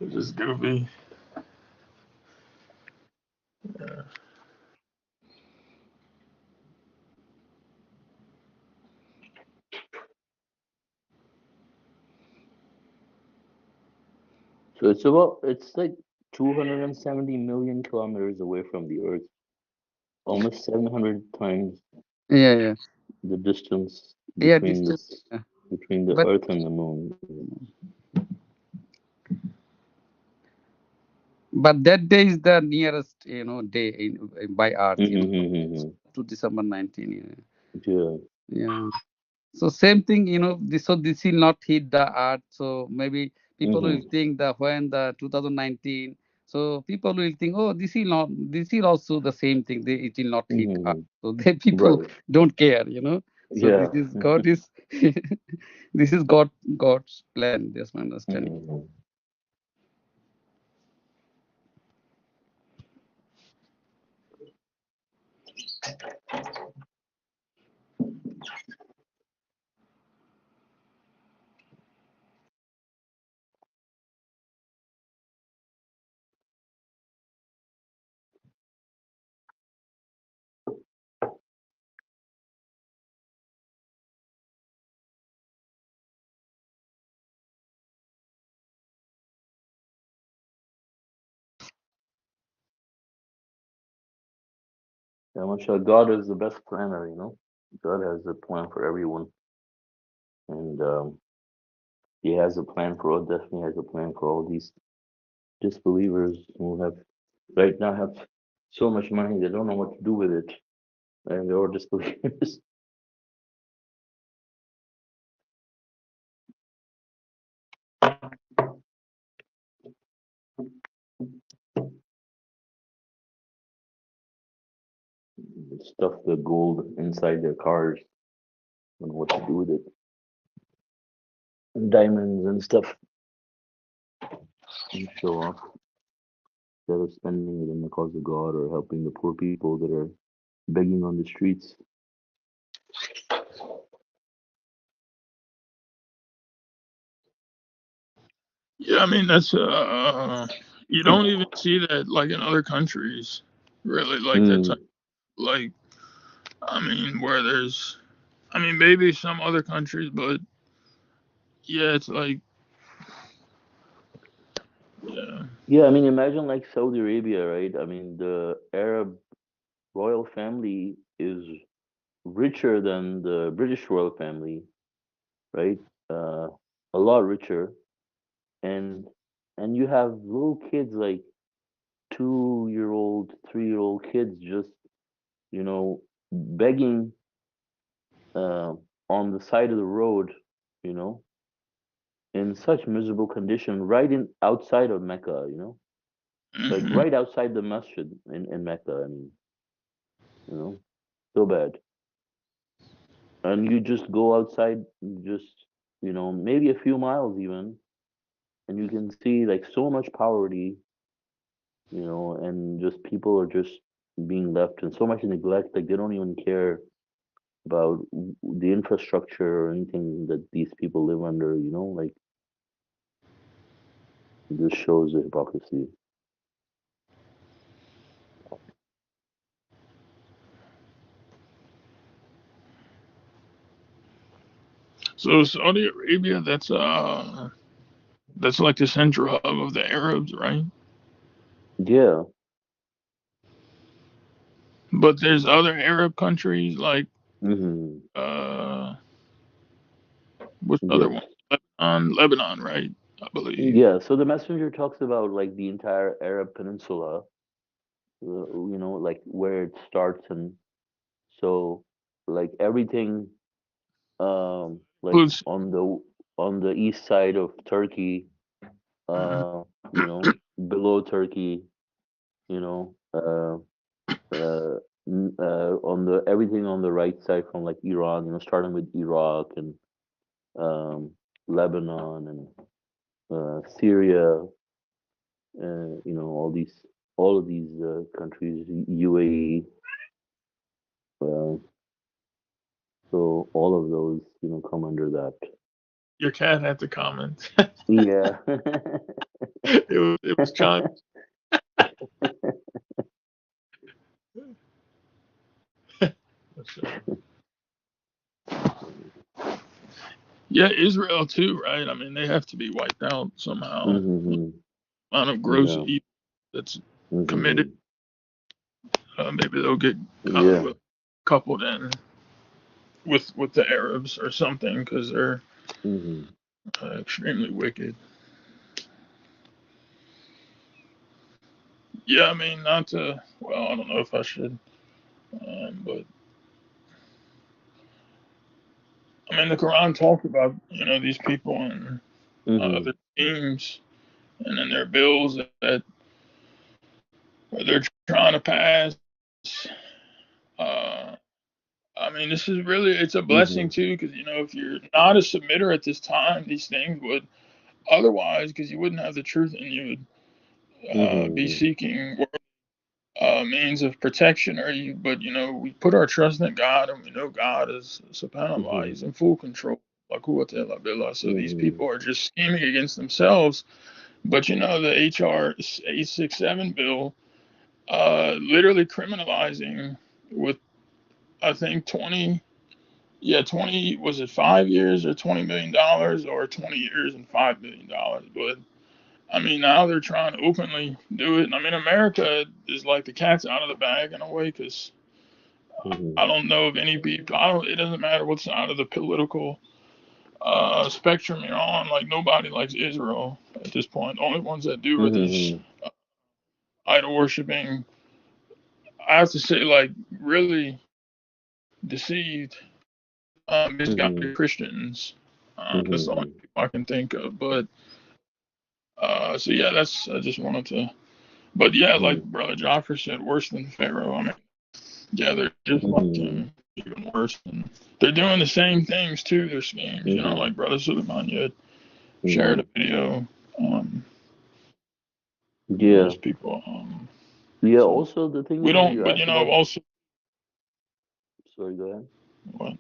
It's just goofy. Yeah. so it's like 270 million kilometers away from the Earth, almost 700 times Yeah, yeah, the distance yeah. between Distance, this yeah. between the But Earth and the Moon. that day is the nearest, day by Earth. Mm-hmm. To December 19. Yeah. Yeah. So same thing, so this will not hit the earth. So maybe people will Mm-hmm. think that when the 2019, so people will think, oh, this will also the same thing. It will not hit earth. Mm-hmm. So they people Right. don't care, So this Yeah. is God is this is God's plan. That's my understanding. Mm-hmm. Yeah, mashallah, God is the best planner. God has a plan for everyone, and He has a plan for all. Definitely has a plan for all these disbelievers who have right now have so much money they don't know what to do with it, and they're all disbelievers. Stuff the gold inside their cars and what to do with it, and diamonds and stuff, and show off instead of spending it in the cause of God or helping the poor people that are begging on the streets. Yeah, I mean that's you don't even see that like in other countries, really like that Mm, type. Like I mean, where there's, I mean, maybe some other countries, but yeah, it's like yeah. yeah, I mean, imagine like Saudi Arabia, right? I mean, the Arab royal family is richer than the British royal family, right? Uh, a lot richer, and and you have little kids like 2-year-old, 3-year-old kids just begging uh, on the side of the road, you know, in such miserable condition, right in outside of Mecca, like Hmm. right outside the masjid in Mecca. I mean, so bad. And you just go outside, just maybe a few miles even, and you can see like so much poverty, and just people are just being left and so much neglect, like they don't even care about the infrastructure or anything that these people live under. Like this shows the hypocrisy. So Saudi Arabia, that's like the central hub of the Arabs, right? Yeah. But there's other Arab countries like Hmm. uh, what's the other Yes. one? Lebanon, right? I believe. Yeah. So the messenger talks about like the entire Arab Peninsula, like where it starts, and so like everything, like Includes. on the east side of Turkey, Mhm. uh, below Turkey, you know, on the everything on the right side from like Iran, starting with Iraq and um, Lebanon and Syria, all of these countries, UAE. Uh, so all of those, come under that. Your cat had to comment. Yeah. It was trying. Yeah, Israel too, right? I mean, they have to be wiped out somehow. Hmm. Amount of gross Yeah. evil that's committed. Hmm. Maybe they'll get Yeah. coupled in with the Arabs or something because they're Hmm. extremely wicked. Yeah, I mean, not to. Well, I don't know if I should, but I mean, the Quran talks about these people and Hmm. their schemes and then their bills that they're trying to pass. Uh, I mean, this is really it's a blessing Hmm. too because if you're not a submitter at this time, these things would otherwise because you wouldn't have the truth and you would be Hmm. seeking means of protection or you but we put our trust in God and we know God is subhanallah, Hmm. he's in full control. La quwwata illa billah. So these Hmm. people are just scheming against themselves. But the HR 867 bill literally criminalizing with I think 20, yeah, 20, was it 5 years or $20 million or 20 years and $5 million? But I mean, now they're trying to openly do it. And I mean, America is like the cat's out of the bag in a way because Hmm. I don't know of any people. It doesn't matter what side of the political spectrum you're on. Like nobody likes Israel at this point. The only ones that do are these Hmm. idol worshiping. I have to say, like really deceived, Hmm. misguided Christians. That's the only Hmm. people I can think of. But so yeah, that's I just wanted to. But yeah, like Hmm. Brother Joffrey said, worse than Pharaoh. I mean, yeah, they're just like Hmm. him, even worse. And they're doing the same things too. Their schemes, Hmm. like Brother Suleman, you had shared Hmm. a video. Um, Yeah. those people. Yeah. So Also, the thing we is, don't. you But asked about. also, Sorry, go ahead. what?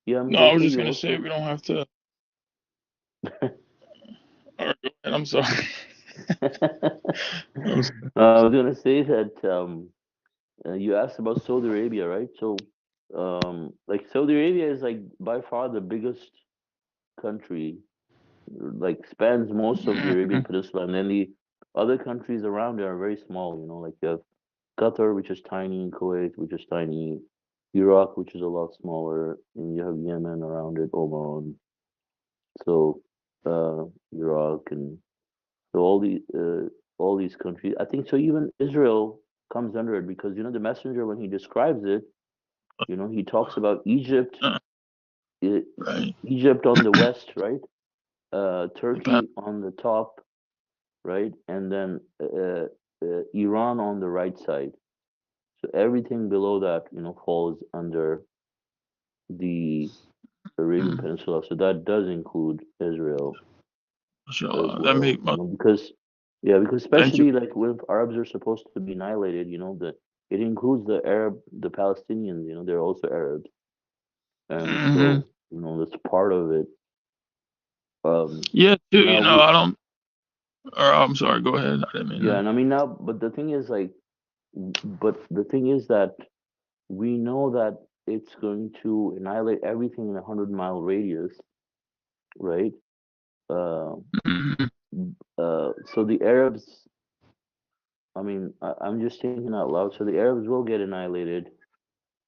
Yeah, I'm No, I gonna was say just you gonna say also. we don't have to. All right, go ahead. I'm sorry. I'm sorry. I was gonna say that you asked about Saudi Arabia, right? So, like Saudi Arabia is like by far the biggest country, like spans most of the Arabian Mhm. Peninsula, and then the other countries around it are very small. Like you have Qatar, which is tiny, Kuwait, which is tiny, Iraq, which is a lot smaller, and you have Yemen around it, Oman. So, Iraq and so all these countries. I think so. Even Israel comes under it because the messenger when he describes it, he talks about Egypt, Uh, e- right. Egypt on the west, right? The pa- Turkey on the top, right? And then Iran on the right side. So everything below that, falls under the Arabian mm, Peninsula. So that does include Israel as mashallah. That well. make my Because yeah, because thank you. especially like when Arabs are supposed to be annihilated, that it includes the Palestinians. They're also Arabs. and Hmm. so that's part of it. Yeah, too. Now we I don't. Or I'm sorry. Go ahead. I didn't mean Yeah, to. and I mean now, but the thing is like, but the thing is that we know that it's going to annihilate everything in a 100-mile radius, right? Uh, Hmm. so the Arabs, I mean, I'm just thinking out loud. So the Arabs will get annihilated,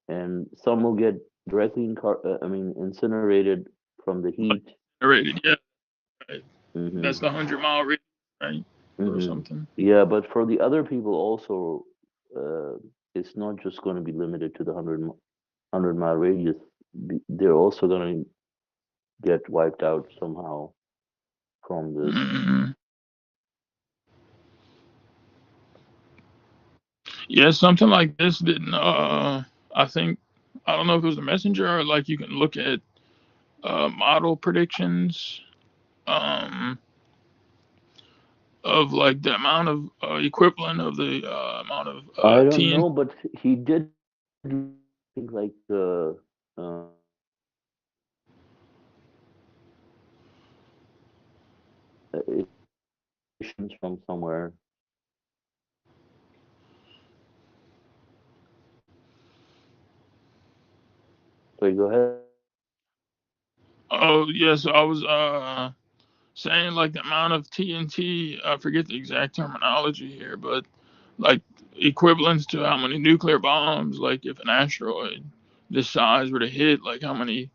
and some will get directly incinerated from the Like heat. rated. Yeah. Right. That's Hmm the 100-mile radius, right? Or hmm something. Yeah, but for the other people also, uh, it's not just going to be limited to the 100-mile radius. They're also going to get wiped out somehow from this. Hmm. Yeah, something like this didn't. I think I don't know if it was the messenger or like you can look at model predictions um, of like the amount of equivalent of the amount of I don't TNT. know, but he did think like the emissions from somewhere. So go ahead. Oh yes, I was saying like the amount of TNT. I forget the exact terminology here, but like equivalents to how many nuclear bombs. Like if an asteroid this size were to hit, like how many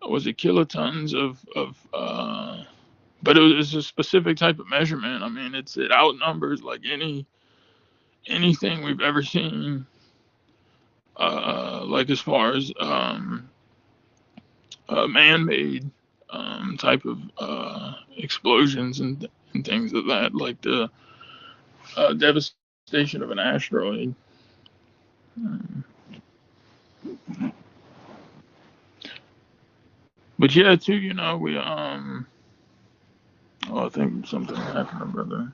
was it kilotons of but it's a specific type of measurement. I mean, it outnumbers like anything we've ever seen. Like as far as man-made type of explosions and things of that, like the devastation of an asteroid. Um, but yeah, too, we oh, I think something happened, brother.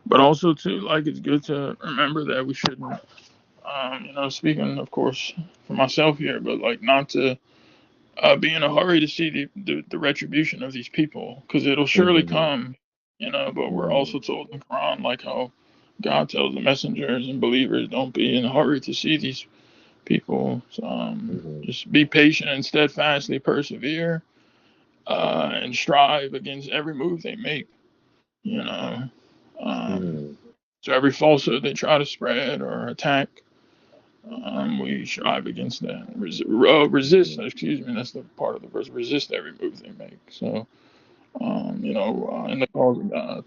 But also too, like it's good to remember that we shouldn't, speaking of course for myself here, but like not to be in a hurry to see the retribution of these people because it'll surely Mm-hmm, come, but we're mm-hmm, also told in the Quran like how God tells the messengers and believers don't be in a hurry to see these people. So, mm-hmm, just be patient and steadfastly persevere and strive against every move they make. You know, um, mm-hmm, so every falsehood they try to spread or attack, we strive against that. Resist, mm-hmm. excuse me, that's the part of the verse. Resist every move they make. So, in the cause of God.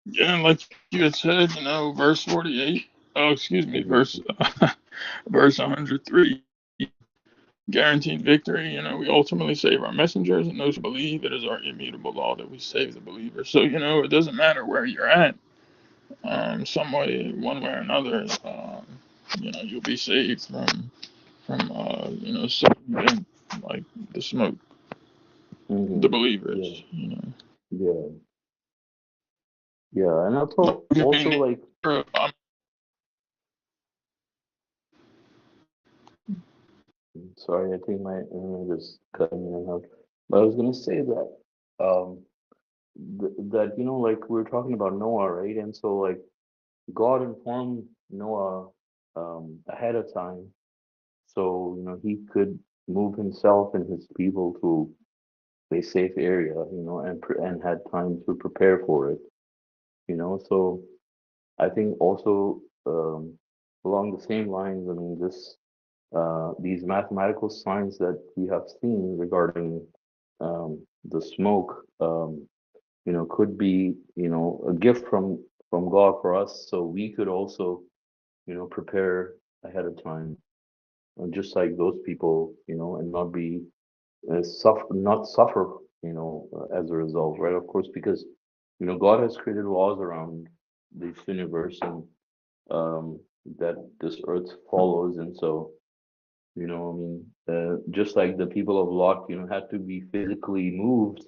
Yeah, and like you had said, verse 48. Oh, excuse me, Mm-hmm. verse 103. Guaranteed victory. We ultimately save our messengers and those who believe. It is our immutable law that we save the believers. So it doesn't matter where you're at. Some way, one way or another, you'll be saved from certain like the smoke, the Mm-hmm. Yeah, believers. yeah, yeah, and also like, Um, sorry, I think my internet is cutting in and out. But I was gonna say that um that like we were talking about Noah, right? And so like God informed Noah ahead of time, so he could move himself and his people to a safe area, and had time to prepare for it. So I think also along the same lines, I mean, these mathematical signs that we have seen regarding the smoke, could be, a gift from God for us, so we could also, prepare ahead of time, just like those people, and not be not suffer, as a result, right? Of course, because God has created laws around this universe, and that this earth follows, and so I mean, just like the people of Lot, had to be physically moved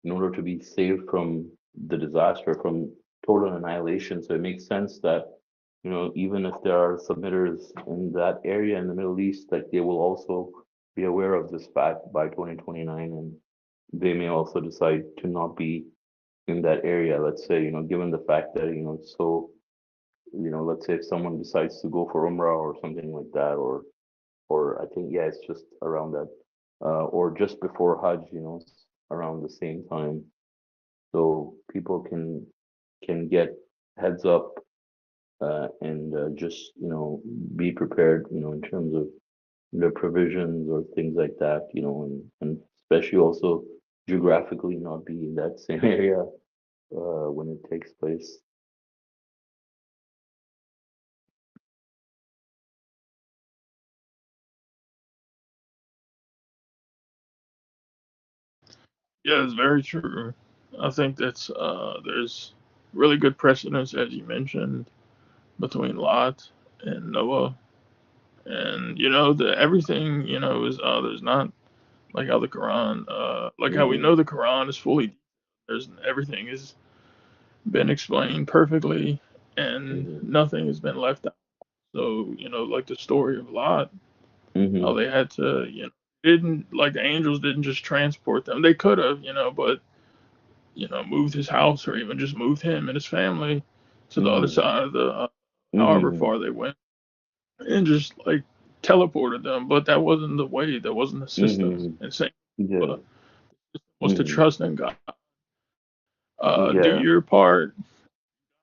in order to be saved from the disaster, from total annihilation. So it makes sense that, even if there are submitters in that area in the Middle East, like they will also be aware of this fact by 2029, and they may also decide to not be in that area. Let's say, given the fact that, it's so, let's say if someone decides to go for Umrah or something like that, or I think, yeah, it's just around that, or just before Hajj, around the same time, so people can get heads up, and just be prepared, in terms of their provisions or things like that, and especially also geographically not be in that same area when it takes place. Yeah, it's very true. I think that's there's really good precedence, as you mentioned, between Lot and Noah, and the everything is there's not like how the Quran, like how we Mm-hmm. know the Quran is fully, there's everything has been explained perfectly, and Mm-hmm. nothing has been left out. So like the story of Lot, how Mm-hmm. they had to, didn't like the angels didn't just transport them. They could have, but moved his house or even just moved him and his family to the other Mm-hmm. side of the, however Mm-hmm. far they went, and just like teleported them. But that wasn't the way. That wasn't the system. Mm-hmm. And same Yeah. uh, was to Mm-hmm. trust in God. Do Yeah. your part.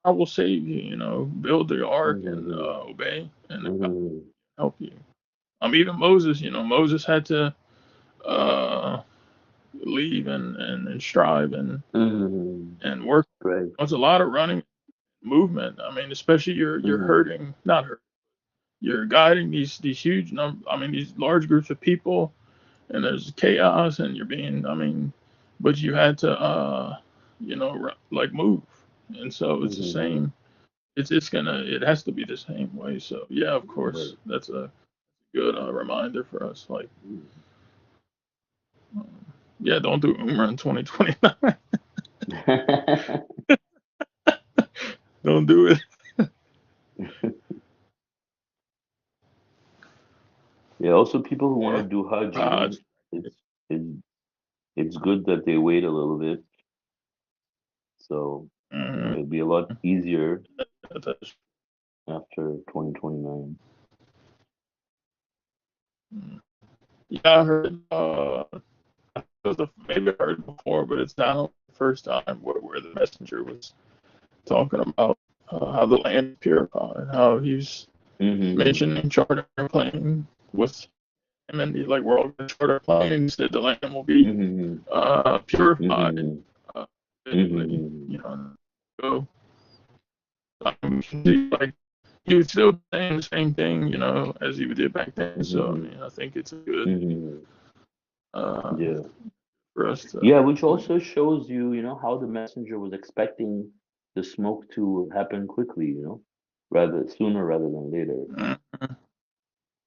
I will save you. Build the ark and Mm-hmm. obey, and God Mm-hmm. will help you. Even Moses. Moses had to uh, leave and strive Mm-hmm. and work. Right. It's a lot of running movement. Especially you're Mm-hmm. hurting, not hurt. You're guiding these huge these large groups of people, and there's chaos, and you're being, but you had to, like move, and so it's the Mm-hmm. same. It has to be the same way. So yeah, of Right. course, that's a good reminder for us. Like, um, yeah, don't do Umrah in 2029. Don't do it. Yeah, also people who want to Or do Hajj, Hajj. it's it's good that they wait a little bit, so Mhm. it'll be a lot easier That's- after 2029. Yeah, I heard. It was maybe I heard it before, but it's not the first time where the messenger was talking about how the land is purified, how he's Mm-hmm. mentioning charter a plane with him, and he's like, we're all going to charter a plane, and instead the land will be Mm-hmm. purified. Mm-hmm. Uh, Physically, Mm-hmm. so like he was still saying the same thing, as he did back then. So Mm-hmm. I think it's good Mm-hmm. uh, Yeah. for us Yeah, to which like. also shows you, how the messenger was expecting the smoke to happen quickly, rather sooner rather than later. Mhm.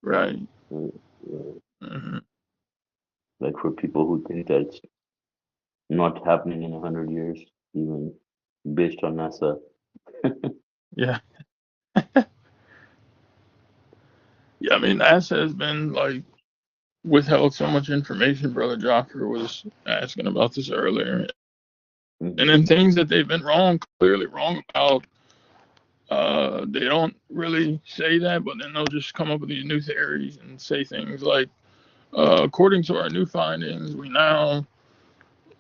Right. Uh, uh, Hmm. like for people who think that it's not happening in 100 years, even based on NASA. Yeah. Yeah, NASA has been like withheld so much information. Brother Joffrey was asking about this earlier, and Mm-hmm. then things that they've been wrong, clearly wrong about. They don't really say that, but then they'll just come up with these new theories and say things like, according to our new findings, we now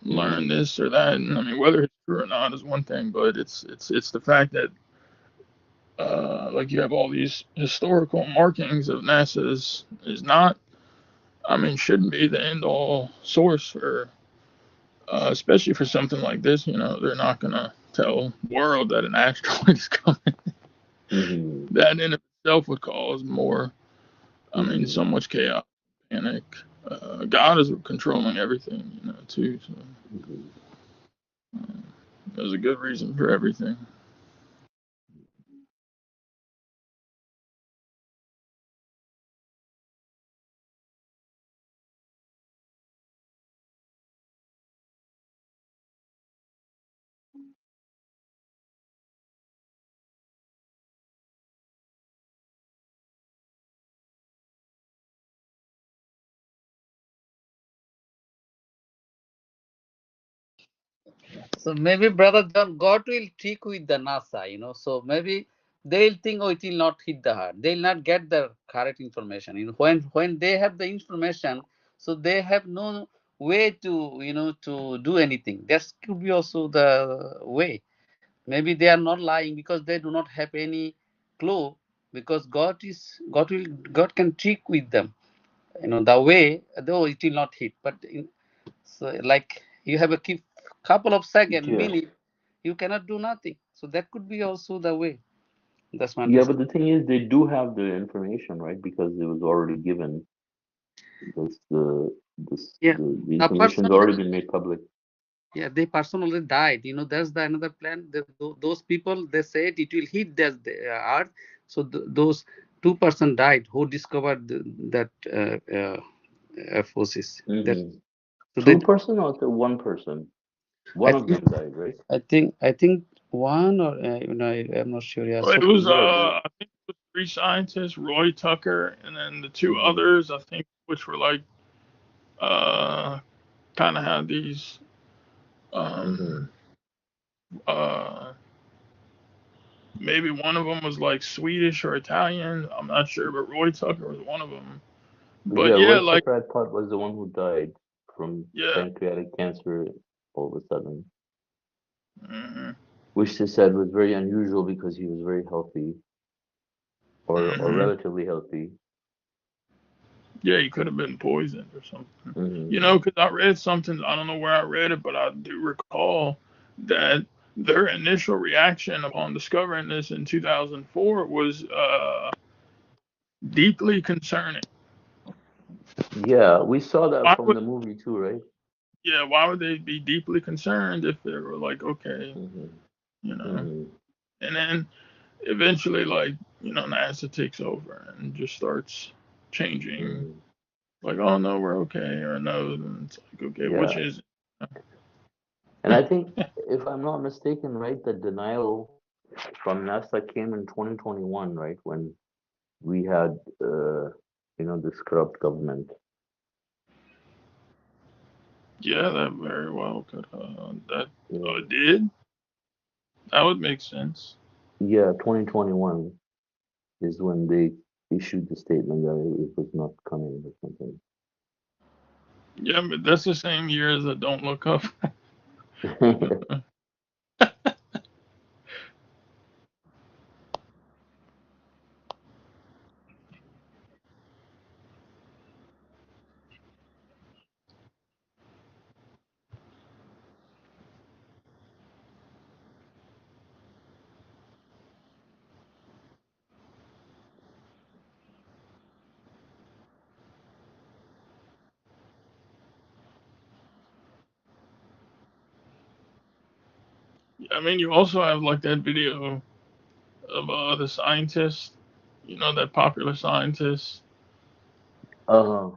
learn Mm-hmm. this or that. And whether it's true or not is one thing, but it's the fact that like you have all these historical markings of NASA is not I mean, shouldn't be the end all source for, especially for something like this. You know, they're not gonna tell the world that an asteroid is coming. Mm-hmm. That in itself would cause more. I mean, Mm-hmm. so much chaos, panic. God is controlling everything, you know, too. So Mm-hmm. there's a good reason for everything. So maybe Brother John, God will trick with the NASA, you know. So maybe they'll think, oh, it will not hit the heart. They'll not get the correct information. You know, when they have the information, so they have no way to, you know, to do anything. That could be also the way. Maybe they are not lying because they do not have any clue. Because God can trick with them. You know, the way though it will not hit, but so like you have a couple of second Yeah. minute, you cannot do nothing. So that could be also the way. That's my Yeah, understanding. but the thing is, they do have the information, right? Because it was already given. This Yeah, the a information's person, already been made public. yeah, they person already died. You know, that's the another plan. Those people, they said it will hit the earth. So those 2 person died who discovered that forces. That Mm-hmm. so they, 2 person or the 1 person? I One of think them died, right? I think one or you know, I'm not sure. Yeah, Well, it so was Yeah. I think it was three scientists, Roy Tucker, and then the two Mm-hmm. others, I think, which were like uh kind of had these Mm-hmm. um uh maybe one of them was like Swedish or Italian. I'm not sure, but Roy Tucker was one of them. Yeah, But yeah, Roy like Tucker, I thought, was the one who died from yeah. pancreatic cancer all of a sudden, Hmm. which they said was very unusual because he was very healthy or Hmm. relatively healthy. Yeah, he could have been poisoned or something. You Mm-hmm. know, because I read something, I don't know where I read it, but I do recall that their initial reaction upon discovering this in 2004 was deeply concerning. Yeah, we saw that Why from would the movie too, right? yeah, why would they be deeply concerned if they were like, okay, Mm-hmm. you know? Mm-hmm. And then eventually, like, you know, NASA takes over and just starts changing, Mm-hmm. like, oh no, we're okay, or no, and it's like, okay, which Yeah, is and I think, if I'm not mistaken, right, the denial from NASA came in 2021, right, when we had, this corrupt government. yeah, that very well could that Yeah, did that would make sense. yeah, 2021 is when they issued the statement that it was not coming or something. Yeah, but that's the same year as the Don't Look Up. I mean, you also have like that video of the scientist, you know, that popular scientist. uh,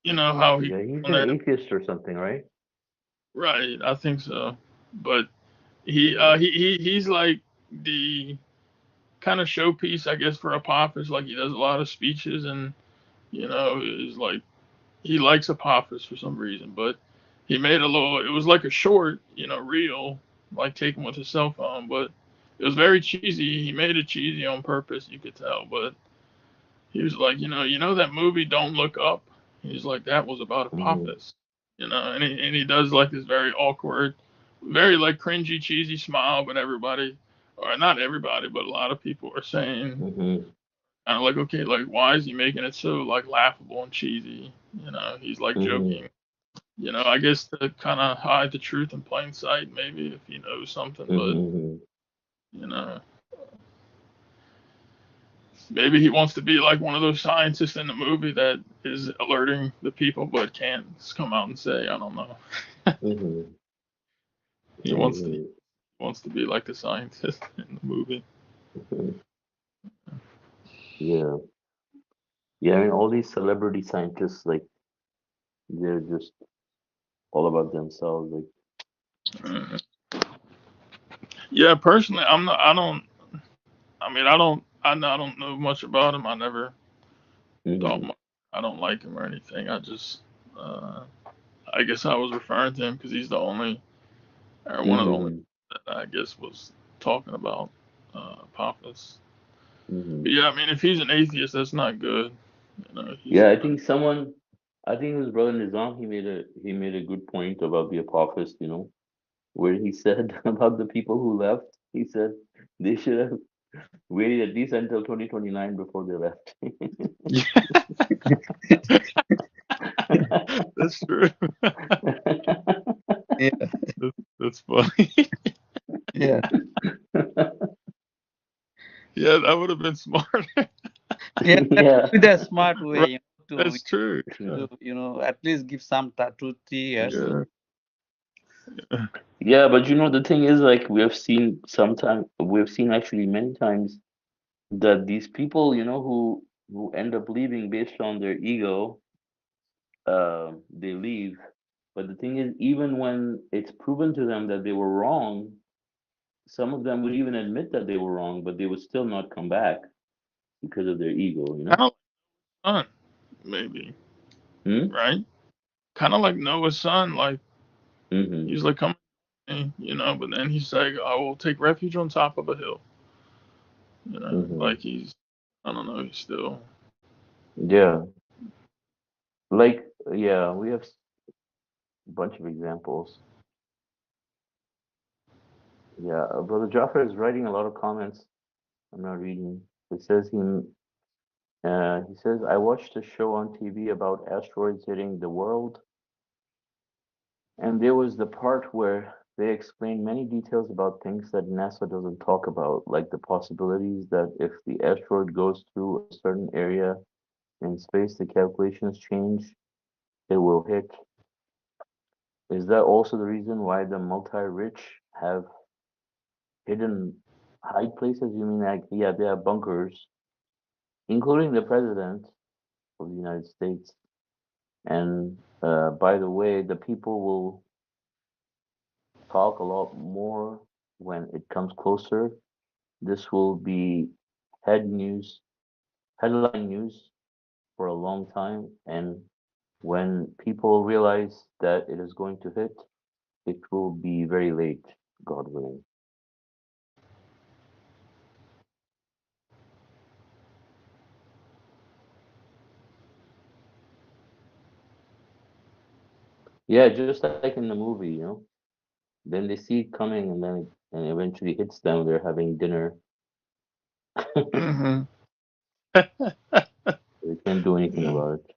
You know how he yeah, he's on an there, atheist or something, right? right? I think so, but he Yeah. he's like the kind of showpiece, I guess, for Apophis. Like he does a lot of speeches, and you know, is like he likes Apophis for some reason. But he made a little. It was like a short, you know, reel, like taken with his cell phone, but it was very cheesy. He made it cheesy on purpose, you could tell. But he was like, you know that movie Don't Look Up. He's like that was about Mm-hmm. Apophis, you know, and he does like this very awkward, very like cringy, cheesy smile, but everybody, or not everybody, but a lot of people are saying Mm-hmm. kind of like, okay, like why is he making it so like laughable and cheesy? He's like Mhm. joking. I guess to kind of hide the truth in plain sight, maybe if he knows something, but Mhm. you know, maybe he wants to be like one of those scientists in the movie that is alerting the people but can't come out and say, I don't know. Mhm. He wants to he Mhm. wants to be like the scientist in the movie. Mhm. Yeah. Yeah. I mean, all these celebrity scientists, like, they're just all about themselves. Like. Mhm. Yeah, personally, I'm not. I don't. I mean, I don't. I don't know much about him. I never thought Mhm. much. I don't like him or anything. I just. Uh, I guess I was referring to him because he's the only, or one of the only Mhm. that I guess was talking about Apophis. But Mhm. yeah, I mean, if he's an atheist, that's not good. He's Yeah, I not. think someone, I think his brother Nizam, he made a good point about the apophis, where he said about the people who left. He said they should have waited at least until 2029 before they left. That's true. Yeah, That's funny. yeah, Yeah, that would have been smart. yeah. That Yeah. would be the smart Right. way, to That's true. Yeah. to at least give some 2 3 years. Yeah. Yeah, but the thing is, like, we've seen actually many times that these people, who end up leaving based on their ego, they leave. But the thing is, even when it's proven to them that they were wrong, some of them would even admit that they were wrong, but they would still not come back because of their ego. Kind of like son, maybe. Hmm? Right? Kind of like Noah's son. Like Mm-hmm. he's like, come, to me. But then he's like, I will take refuge on top of a hill. Mm-hmm. Like he's, I don't know, he's still. Yeah. Like, yeah, we have a bunch of examples. Yeah, Brother Jaffer is writing a lot of comments. I'm not reading. He says, I watched a show on TV about asteroids hitting the world, and there was the part where they explained many details about things that NASA doesn't talk about, like the possibilities that if the asteroid goes through a certain area in space, the calculations change, it will hit. Is that also the reason why the multi-rich have hidden hide places? You mean, like, yeah, they have bunkers, including the president of the United States. And by the way, the people will talk a lot more when it comes closer. This will be headline news for a long time. And when people realize that it is going to hit, it will be very late, God willing. Yeah, just like in the movie. Then they see it coming, and then and eventually hits them. They're having dinner. Hmm. They can't do anything Yeah. about it.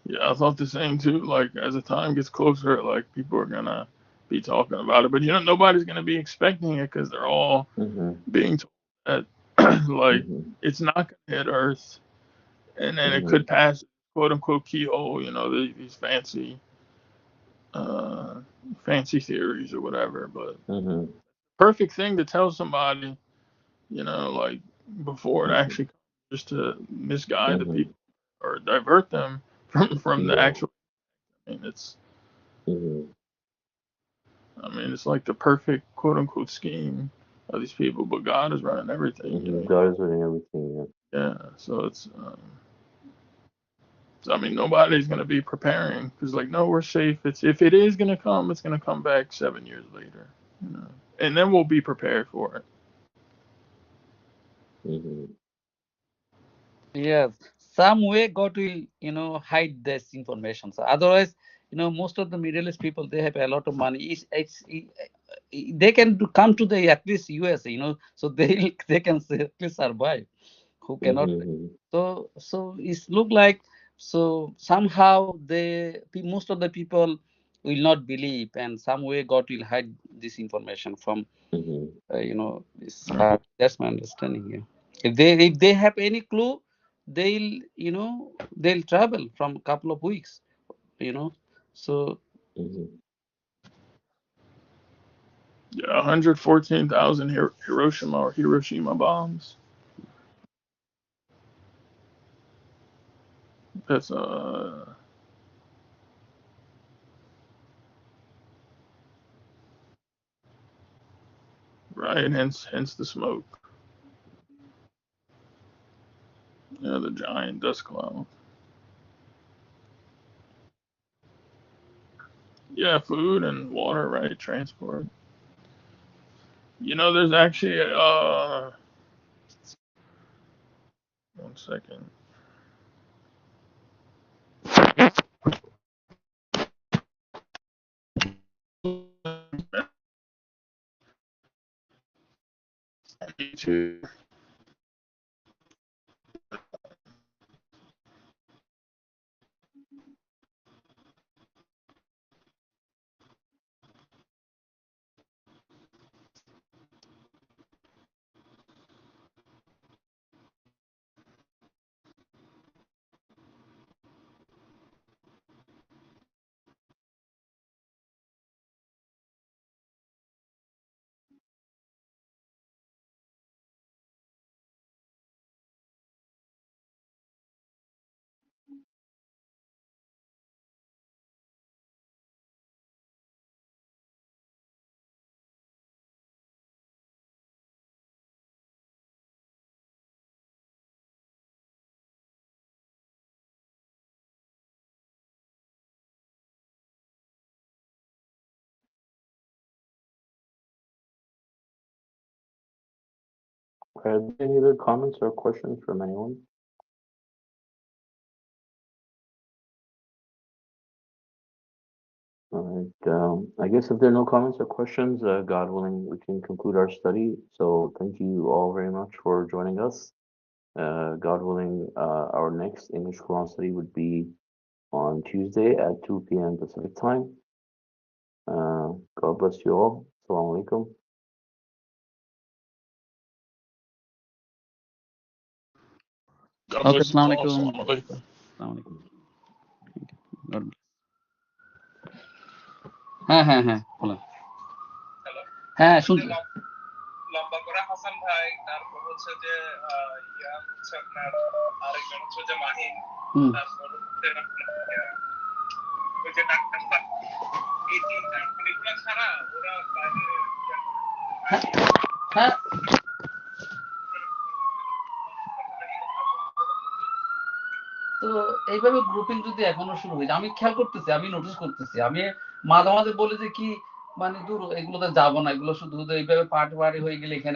Yeah, I thought the same too. Like as the time gets closer, like people are gonna be talking about it, but nobody's gonna be expecting it because they're all Mm-hmm. being told that like Mm-hmm. it's not gonna hit Earth, and then it Mm-hmm. could pass quote unquote keyhole. These uh, fancy theories or whatever. But Mm-hmm. perfect thing to tell somebody, like before it Mm-hmm. actually comes, just to misguide the Mm-hmm. people or divert them from the Yeah. actual. I mean, it's Mm-hmm. it's like the perfect quote unquote scheme of these people, but God is running everything. Mm-hmm. God is doing everything. Yeah. So it's nobody's gonna be preparing because like no, we're safe. It's if it is gonna come, it's gonna come back 7 years later. You know, and then we'll be prepared for it. Yeah. Mm-hmm. Yes, some way God will, hide this information. So otherwise, most of the Middle East people, they have a lot of money. they can come to the at least US, so they can at least survive. Who cannot? So it's look like, so somehow most of the people will not believe, and some way God will hide this information from this. That's my understanding here. If they have any clue, they'll travel from a couple of weeks. So Yeah, 114,000 Hiroshima bombs. That's right. Hence the smoke. Yeah, the giant dust cloud. Yeah, food and water, right? Transport. There's actually 1 second. Are there any other comments or questions from anyone? All right. I guess if there are no comments or questions, God willing, we can conclude our study. So thank you all very much for joining us. God willing, our next English Quran study would be on Tuesday at 2 p.m. Pacific time. God bless you all. Assalamu alaikum. God okay, bless you Assalamu all. alaikum. Assalamu alaikum. Assalamu alaikum. God bless. হ্যাঁ বলেন। হ্যাঁ শুনছি। লম্বা করে হাসান ভাই, তারপর হচ্ছে যে ইয়া হচ্ছে আপনার আরেকজন হচ্ছে যে মাহিন, তারপর হচ্ছে ওই যে ডাক্তার, এই তিনটা মানে এগুলো ছাড়া ওরা বাইরে হ্যাঁ তো এইভাবে গ্রুপিং যদি এখনো শুরু হয়েছে, আমি খেয়াল করতেছি, আমি নোটিস করতেছি, আমি মাঝে মাঝে বলি যে কি মানে দূর এগুলোতে যাবো না, এগুলো শুধু এইভাবে পার্টি হয়ে গেলে এখানে